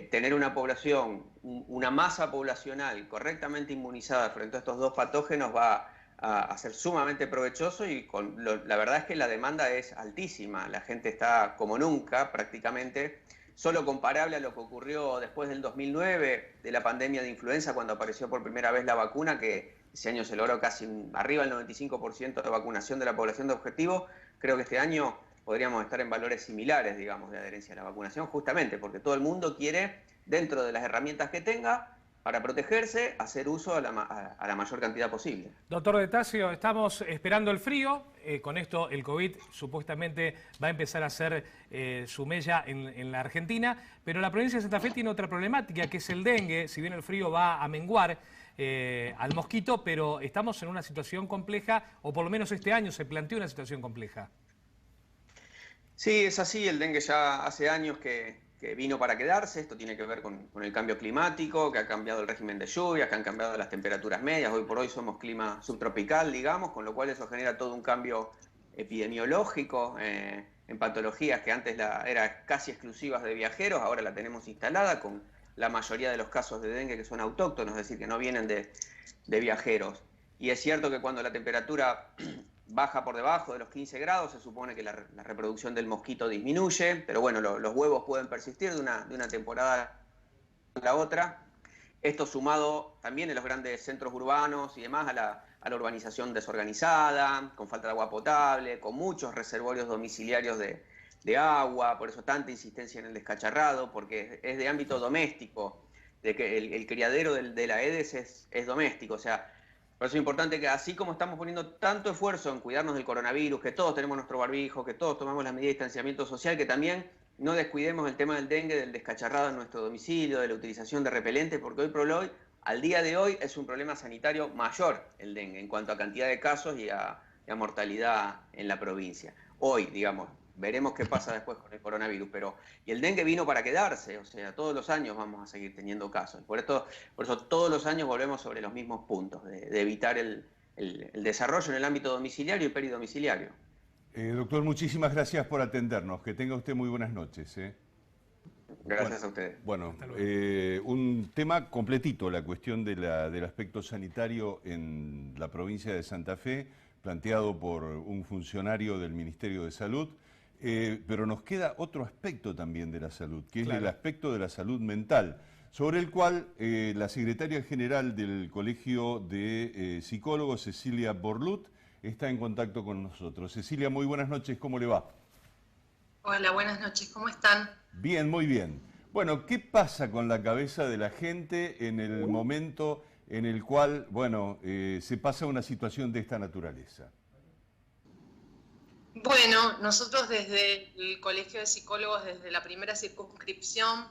tener una población, una masa poblacional correctamente inmunizada frente a estos dos patógenos va a ser sumamente provechoso y la verdad es que la demanda es altísima. La gente está como nunca prácticamente, solo comparable a lo que ocurrió después del 2009, de la pandemia de influenza, cuando apareció por primera vez la vacuna, que ese año se logró casi arriba del 95% de vacunación de la población de objetivo. Creo que este año podríamos estar en valores similares, digamos, de adherencia a la vacunación, justamente porque todo el mundo quiere, dentro de las herramientas que tenga, para protegerse, hacer uso a la mayor cantidad posible. Doctor De Tasio, estamos esperando el frío. Con esto el COVID supuestamente va a empezar a hacer su mella en la Argentina, pero la provincia de Santa Fe tiene otra problemática, que es el dengue. Si bien el frío va a menguar al mosquito, pero estamos en una situación compleja, o por lo menos este año se planteó una situación compleja. Sí, es así. El dengue ya hace años que vino para quedarse. Esto tiene que ver con el cambio climático, que ha cambiado el régimen de lluvias, que han cambiado las temperaturas medias. Hoy por hoy somos clima subtropical, digamos, con lo cual eso genera todo un cambio epidemiológico en patologías que antes eran casi exclusivas de viajeros, ahora la tenemos instalada con la mayoría de los casos de dengue que son autóctonos, es decir, que no vienen de viajeros. Y es cierto que cuando la temperatura baja por debajo de los 15 grados, se supone que la reproducción del mosquito disminuye, pero bueno, los huevos pueden persistir de una temporada a la otra. Esto sumado también en los grandes centros urbanos y demás a la urbanización desorganizada, con falta de agua potable, con muchos reservorios domiciliarios de agua, por eso tanta insistencia en el descacharrado, porque es de ámbito doméstico, de que el criadero de la Aedes es doméstico, o sea, por eso es importante que así como estamos poniendo tanto esfuerzo en cuidarnos del coronavirus, que todos tenemos nuestro barbijo, que todos tomamos las medidas de distanciamiento social, que también no descuidemos el tema del dengue, del descacharrado en nuestro domicilio, de la utilización de repelentes, porque hoy por hoy, al día de hoy, es un problema sanitario mayor el dengue en cuanto a cantidad de casos y a mortalidad en la provincia. Hoy, digamos, veremos qué pasa después con el coronavirus, y el dengue vino para quedarse, o sea, todos los años vamos a seguir teniendo casos. Por eso todos los años volvemos sobre los mismos puntos, de evitar el desarrollo en el ámbito domiciliario y peridomiciliario. Doctor, muchísimas gracias por atendernos. Que tenga usted muy buenas noches. Gracias a ustedes. Bueno, un tema completito, la cuestión del aspecto sanitario en la provincia de Santa Fe, planteado por un funcionario del Ministerio de Salud. Pero nos queda otro aspecto también de la salud, que es el aspecto de la salud mental, sobre el cual la secretaria general del Colegio de Psicólogos, Cecilia Borlut, está en contacto con nosotros. Cecilia, muy buenas noches, ¿cómo le va? Hola, buenas noches, ¿cómo están? Bien, muy bien. Bueno, ¿qué pasa con la cabeza de la gente en el momento en el cual, bueno, se pasa una situación de esta naturaleza? Bueno, nosotros desde el Colegio de Psicólogos, desde la primera circunscripción,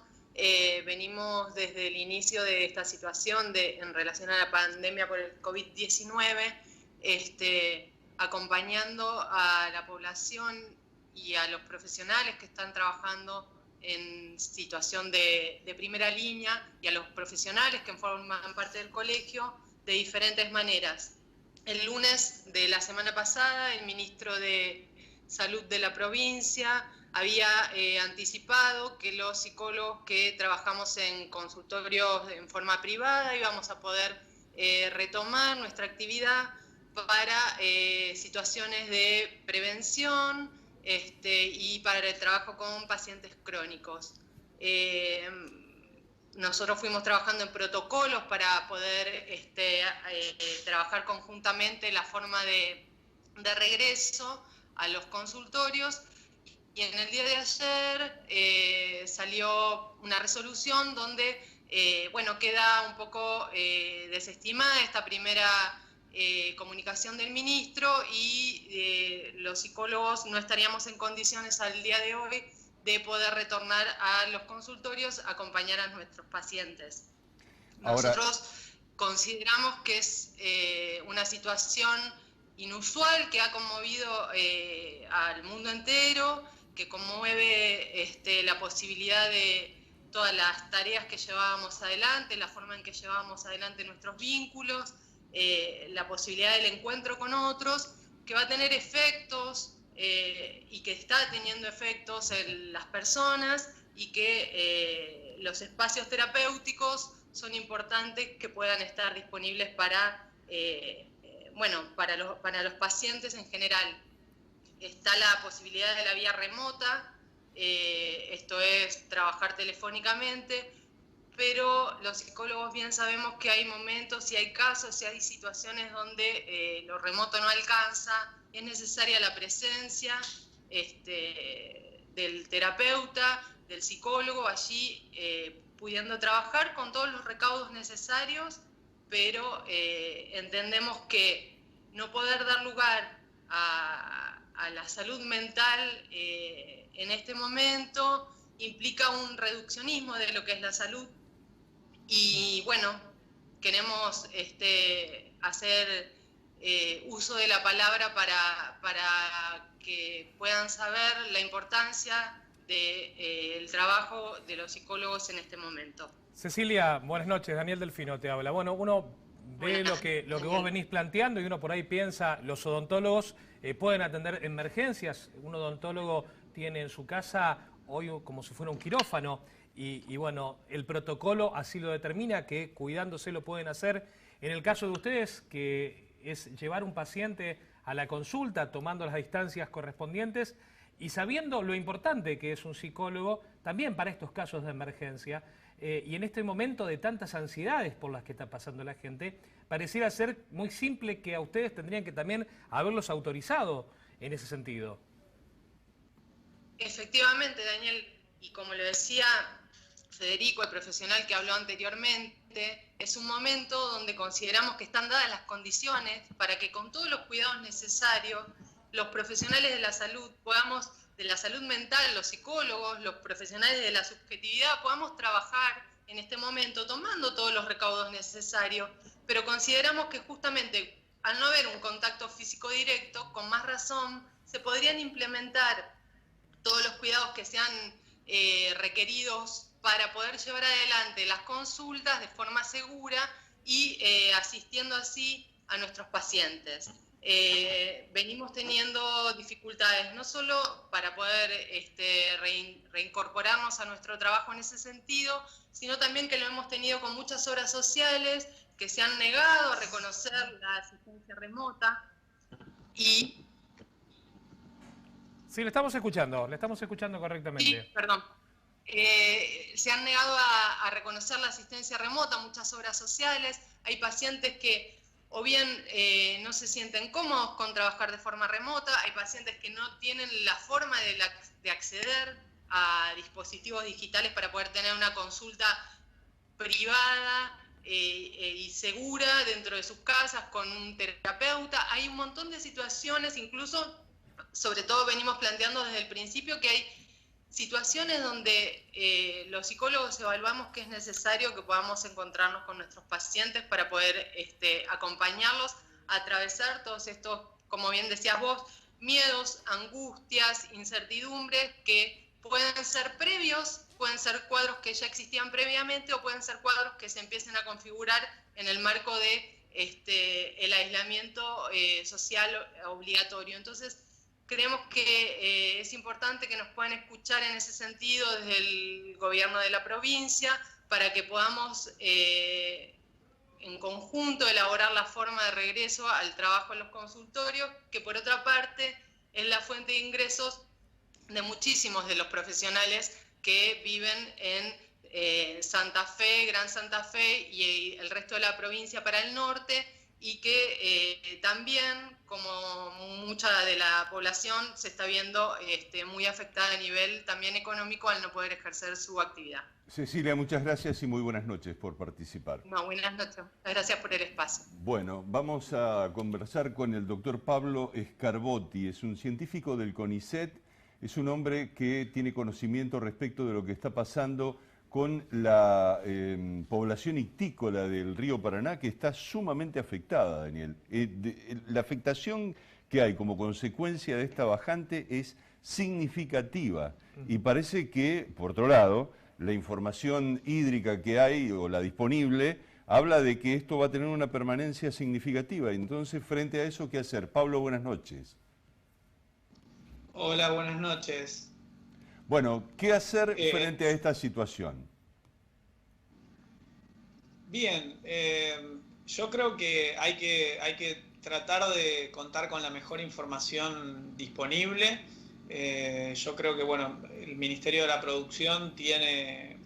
venimos desde el inicio de esta situación en relación a la pandemia por el COVID-19, acompañando a la población y a los profesionales que están trabajando en situación de primera línea y a los profesionales que forman parte del colegio de diferentes maneras. El lunes de la semana pasada, el ministro de Salud de la provincia había anticipado que los psicólogos que trabajamos en consultorios en forma privada íbamos a poder retomar nuestra actividad para situaciones de prevención y para el trabajo con pacientes crónicos. Nosotros fuimos trabajando en protocolos para poder trabajar conjuntamente la forma de regreso a los consultorios, y en el día de ayer salió una resolución donde queda un poco desestimada esta primera comunicación del ministro, y los psicólogos no estaríamos en condiciones al día de hoy de poder retornar a los consultorios a acompañar a nuestros pacientes. Nosotros consideramos que es una situación inusual que ha conmovido al mundo entero, que conmueve la posibilidad de todas las tareas que llevábamos adelante, la forma en que llevábamos adelante nuestros vínculos, la posibilidad del encuentro con otros, que va a tener efectos y que está teniendo efectos en las personas, y que los espacios terapéuticos son importantes que puedan estar disponibles para los pacientes en general. Está la posibilidad de la vía remota, esto es trabajar telefónicamente, pero los psicólogos bien sabemos que hay momentos y hay casos y hay situaciones donde lo remoto no alcanza, es necesaria la presencia del terapeuta, del psicólogo allí pudiendo trabajar con todos los recaudos necesarios, pero entendemos que no poder dar lugar a la salud mental en este momento implica un reduccionismo de lo que es la salud, y bueno, queremos hacer uso de la palabra para que puedan saber la importancia del trabajo de los psicólogos en este momento. Cecilia, buenas noches, Daniel Delfino te habla. Bueno, uno ve lo que vos venís planteando y uno por ahí piensa, los odontólogos pueden atender emergencias. Un odontólogo tiene en su casa hoy como si fuera un quirófano. y bueno, el protocolo así lo determina, que cuidándose lo pueden hacer. En el caso de ustedes, que es llevar un paciente a la consulta tomando las distancias correspondientes y sabiendo lo importante que es un psicólogo también para estos casos de emergencia, y en este momento de tantas ansiedades por las que está pasando la gente, pareciera ser muy simple que a ustedes tendrían que también haberlos autorizado en ese sentido. Efectivamente, Daniel, y como lo decía Federico, el profesional que habló anteriormente, es un momento donde consideramos que están dadas las condiciones para que con todos los cuidados necesarios, los profesionales de la salud podamos, de la salud mental, los psicólogos, los profesionales de la subjetividad, podamos trabajar en este momento tomando todos los recaudos necesarios, pero consideramos que justamente al no haber un contacto físico directo, con más razón se podrían implementar todos los cuidados que sean requeridos para poder llevar adelante las consultas de forma segura y asistiendo así a nuestros pacientes. Venimos teniendo dificultades no solo para poder reincorporarnos a nuestro trabajo en ese sentido, sino también que lo hemos tenido con muchas obras sociales que se han negado a reconocer la asistencia remota y... Sí, le estamos escuchando correctamente. Sí, perdón. Se han negado a reconocer la asistencia remota, muchas obras sociales. Hay pacientes que o bien no se sienten cómodos con trabajar de forma remota, hay pacientes que no tienen la forma de acceder a dispositivos digitales para poder tener una consulta privada y segura dentro de sus casas con un terapeuta. Hay un montón de situaciones, incluso, sobre todo venimos planteando desde el principio que hay situaciones donde los psicólogos evaluamos que es necesario que podamos encontrarnos con nuestros pacientes para poder acompañarlos a atravesar todos estos, como bien decías vos, miedos, angustias, incertidumbres que pueden ser previos, pueden ser cuadros que ya existían previamente o pueden ser cuadros que se empiecen a configurar en el marco de el aislamiento social obligatorio. Entonces, creemos que es importante que nos puedan escuchar en ese sentido desde el gobierno de la provincia para que podamos en conjunto elaborar la forma de regreso al trabajo en los consultorios, que por otra parte es la fuente de ingresos de muchísimos de los profesionales que viven en Santa Fe, Gran Santa Fe y el resto de la provincia para el norte, y que también, como mucha de la población, se está viendo muy afectada a nivel también económico al no poder ejercer su actividad. Cecilia, muchas gracias y muy buenas noches por participar. No, buenas noches. Gracias por el espacio. Bueno, vamos a conversar con el doctor Pablo Scarbotti. Es un científico del CONICET, es un hombre que tiene conocimiento respecto de lo que está pasando con la población ictícola del río Paraná, que está sumamente afectada, Daniel. La afectación que hay como consecuencia de esta bajante es significativa y parece que, por otro lado, la información hídrica que hay o la disponible habla de que esto va a tener una permanencia significativa. Entonces, frente a eso, ¿qué hacer? Pablo, buenas noches. Hola, buenas noches. Bueno, ¿qué hacer frente a esta situación? Bien, yo creo que hay que tratar de contar con la mejor información disponible. Yo creo que bueno, el Ministerio de la Producción tiene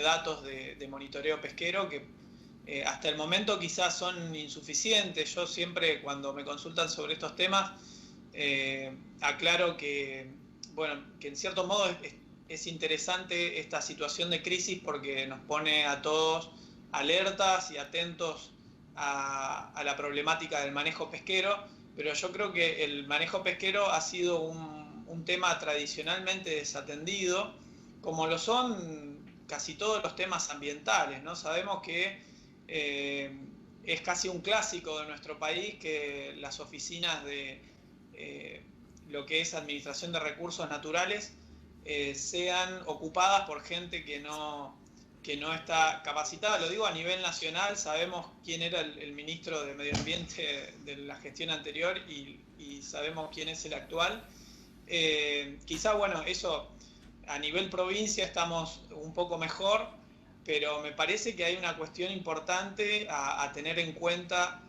datos de monitoreo pesquero que hasta el momento quizás son insuficientes. Yo siempre cuando me consultan sobre estos temas aclaro que bueno, que en cierto modo es interesante esta situación de crisis porque nos pone a todos alertas y atentos a la problemática del manejo pesquero, pero yo creo que el manejo pesquero ha sido un tema tradicionalmente desatendido, como lo son casi todos los temas ambientales, ¿no? Sabemos que es casi un clásico de nuestro país que las oficinas de lo que es administración de recursos naturales sean ocupadas por gente que no está capacitada. Lo digo a nivel nacional, sabemos quién era el ministro de Medio Ambiente de la gestión anterior y sabemos quién es el actual. Quizá, bueno, eso a nivel provincia estamos un poco mejor, pero me parece que hay una cuestión importante a tener en cuenta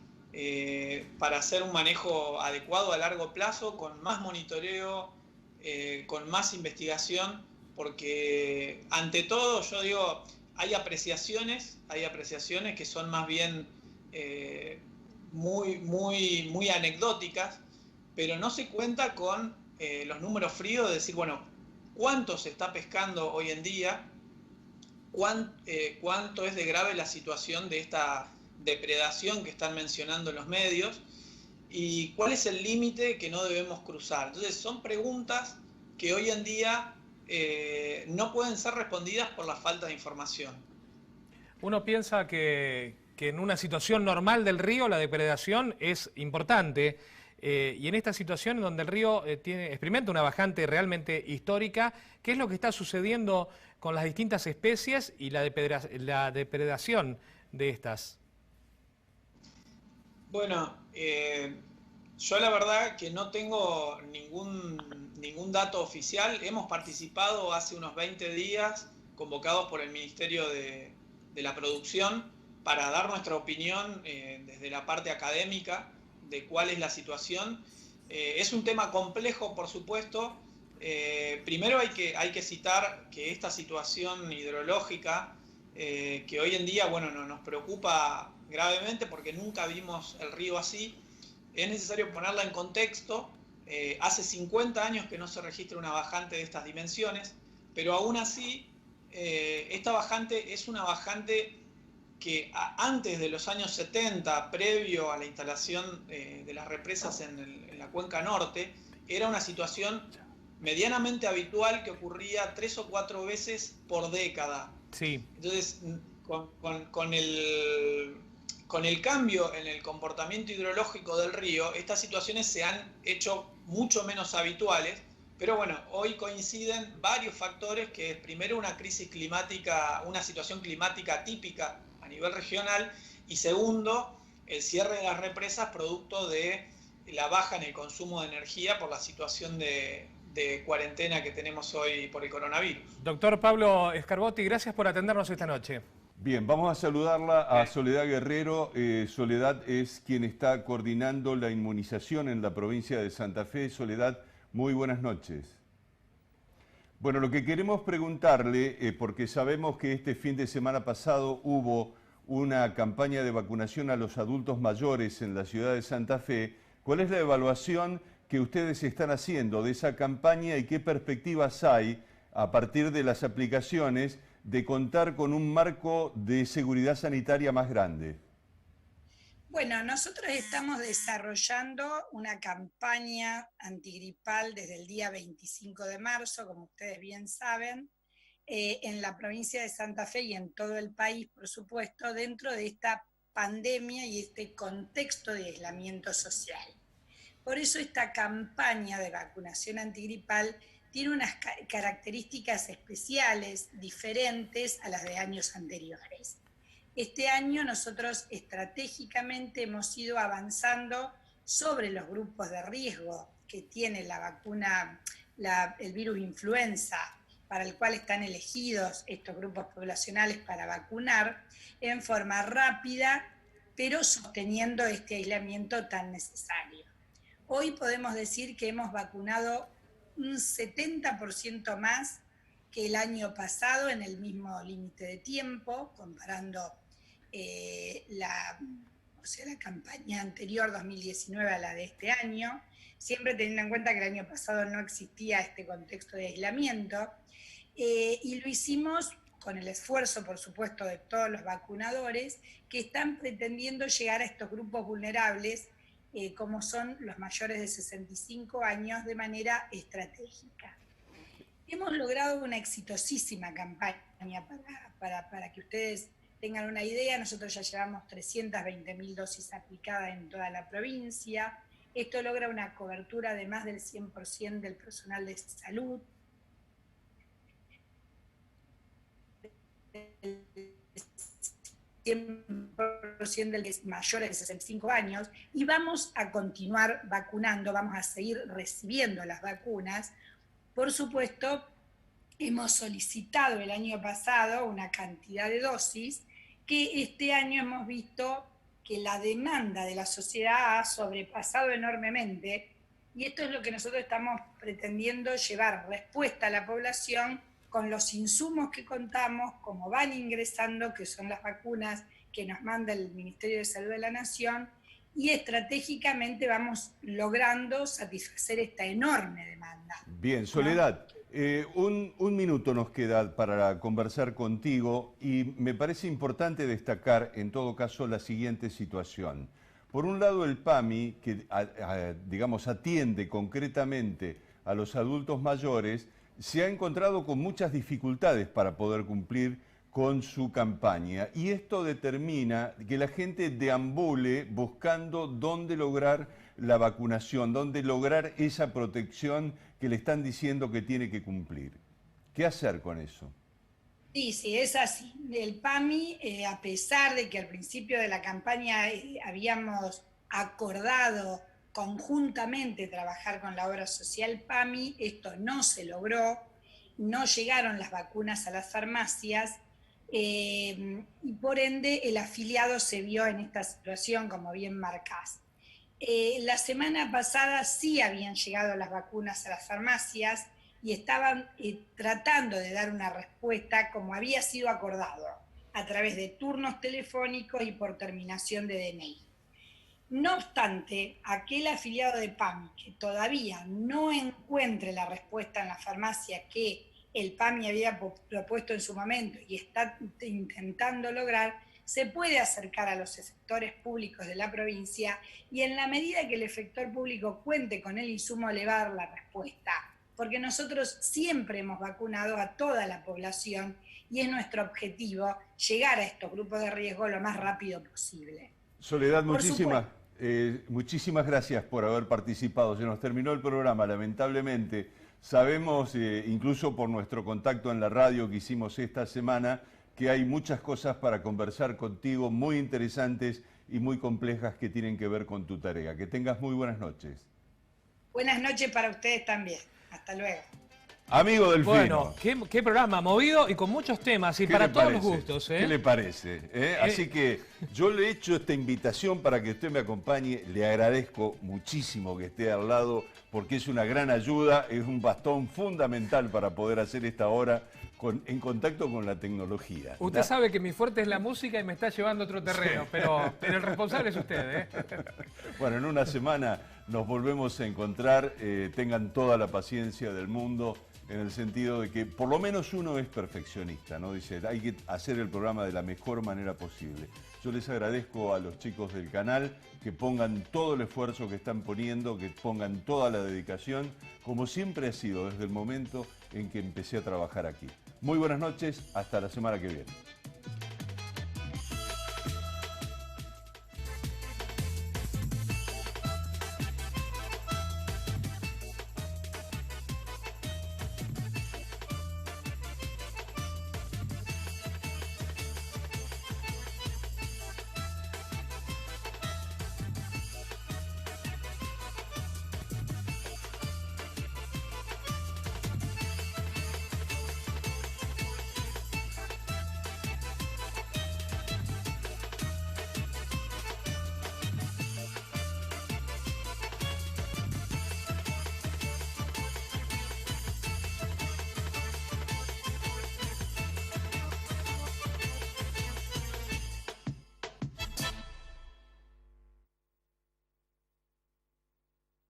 para hacer un manejo adecuado a largo plazo, con más monitoreo, con más investigación, porque ante todo yo digo, hay apreciaciones que son más bien muy anecdóticas, pero no se cuenta con los números fríos de decir, bueno, cuánto se está pescando hoy en día, cuánto es de grave la situación de esta depredación que están mencionando los medios y cuál es el límite que no debemos cruzar. Entonces son preguntas que hoy en día no pueden ser respondidas por la falta de información. Uno piensa que en una situación normal del río la depredación es importante, y en esta situación en donde el río experimenta una bajante realmente histórica, ¿qué es lo que está sucediendo con las distintas especies y la depredación de estas? Bueno, yo la verdad que no tengo ningún dato oficial. Hemos participado hace unos 20 días, convocados por el Ministerio de la Producción, para dar nuestra opinión desde la parte académica de cuál es la situación. Es un tema complejo, por supuesto. Primero hay que citar que esta situación hidrológica, que hoy en día nos preocupa gravemente porque nunca vimos el río así, es necesario ponerla en contexto. Hace 50 años que no se registra una bajante de estas dimensiones, pero aún así esta bajante es una bajante que antes de los años 70, previo a la instalación de las represas en la cuenca norte, era una situación medianamente habitual que ocurría 3 o 4 veces por década. Sí. Entonces, con el cambio en el comportamiento hidrológico del río, estas situaciones se han hecho mucho menos habituales, pero bueno, hoy coinciden varios factores, que es primero una crisis climática, una situación climática típica a nivel regional, y segundo, el cierre de las represas producto de la baja en el consumo de energía por la situación de cuarentena que tenemos hoy por el coronavirus. Doctor Pablo Scarbotti, gracias por atendernos esta noche. Bien, vamos a saludarla a Soledad Guerrero. Soledad es quien está coordinando la inmunización en la provincia de Santa Fe. Soledad, muy buenas noches. Bueno, lo que queremos preguntarle, porque sabemos que este fin de semana pasado hubo una campaña de vacunación a los adultos mayores en la ciudad de Santa Fe, ¿cuál es la evaluación que ustedes están haciendo de esa campaña y qué perspectivas hay a partir de las aplicaciones de contar con un marco de seguridad sanitaria más grande? Bueno, nosotros estamos desarrollando una campaña antigripal desde el día 25 de marzo, como ustedes bien saben, en la provincia de Santa Fe y en todo el país, por supuesto, dentro de esta pandemia y este contexto de aislamiento social. Por eso esta campaña de vacunación antigripal tiene unas características especiales, diferentes a las de años anteriores. Este año nosotros estratégicamente hemos ido avanzando sobre los grupos de riesgo que tiene la vacuna, el virus influenza, para el cual están elegidos estos grupos poblacionales para vacunar en forma rápida, pero sosteniendo este aislamiento tan necesario. Hoy podemos decir que hemos vacunado un 70% más que el año pasado en el mismo límite de tiempo, comparando la campaña anterior, 2019, a la de este año, siempre teniendo en cuenta que el año pasado no existía este contexto de aislamiento, y lo hicimos con el esfuerzo, por supuesto, de todos los vacunadores que están pretendiendo llegar a estos grupos vulnerables, como son los mayores de 65 años, de manera estratégica. Hemos logrado una exitosísima campaña para que ustedes tengan una idea. Nosotros ya llevamos 320.000 dosis aplicadas en toda la provincia. Esto logra una cobertura de más del 100% del personal de salud, del 100% de los mayores de 65 años, y vamos a continuar vacunando, vamos a seguir recibiendo las vacunas, por supuesto, hemos solicitado el año pasado una cantidad de dosis que este año hemos visto que la demanda de la sociedad ha sobrepasado enormemente, y esto es lo que nosotros estamos pretendiendo llevar respuesta a la población con los insumos que contamos, como van ingresando, que son las vacunas que nos manda el Ministerio de Salud de la Nación, y estratégicamente vamos logrando satisfacer esta enorme demanda. Bien, Soledad, un minuto nos queda para conversar contigo y me parece importante destacar en todo caso la siguiente situación. Por un lado el PAMI, que digamos atiende concretamente a los adultos mayores, se ha encontrado con muchas dificultades para poder cumplir con su campaña, y esto determina que la gente deambule buscando dónde lograr la vacunación, dónde lograr esa protección que le están diciendo que tiene que cumplir. ¿Qué hacer con eso? Sí, es así. El PAMI, a pesar de que al principio de la campaña habíamos acordado conjuntamente trabajar con la obra social PAMI, esto no se logró, no llegaron las vacunas a las farmacias, y por ende el afiliado se vio en esta situación, como bien marcás. La semana pasada sí habían llegado las vacunas a las farmacias y estaban tratando de dar una respuesta como había sido acordado, a través de turnos telefónicos y por terminación de DNI. No obstante, aquel afiliado de PAMI que todavía no encuentre la respuesta en la farmacia que el PAMI había propuesto en su momento y está intentando lograr, se puede acercar a los efectores públicos de la provincia y en la medida que el efector público cuente con el insumo le va a dar la respuesta, porque nosotros siempre hemos vacunado a toda la población y es nuestro objetivo llegar a estos grupos de riesgo lo más rápido posible. Soledad, muchísimas gracias por haber participado. Se nos terminó el programa, lamentablemente. Sabemos, incluso por nuestro contacto en la radio que hicimos esta semana, que hay muchas cosas para conversar contigo, muy interesantes y muy complejas que tienen que ver con tu tarea. Que tengas muy buenas noches. Buenas noches para ustedes también. Hasta luego. Amigo Delfino. Bueno, qué programa movido y con muchos temas y para todos los gustos. ¿Qué le parece? Así que yo le he hecho esta invitación para que usted me acompañe. Le agradezco muchísimo que esté al lado porque es una gran ayuda, es un bastón fundamental para poder hacer esta hora en contacto con la tecnología. Usted sabe que mi fuerte es la música y me está llevando a otro terreno, sí. pero el responsable es usted. Bueno, en una semana nos volvemos a encontrar. Tengan toda la paciencia del mundo, en el sentido de que por lo menos uno es perfeccionista, ¿no? Dice, hay que hacer el programa de la mejor manera posible. Yo les agradezco a los chicos del canal que pongan todo el esfuerzo que están poniendo, que pongan toda la dedicación, como siempre ha sido desde el momento en que empecé a trabajar aquí. Muy buenas noches, hasta la semana que viene.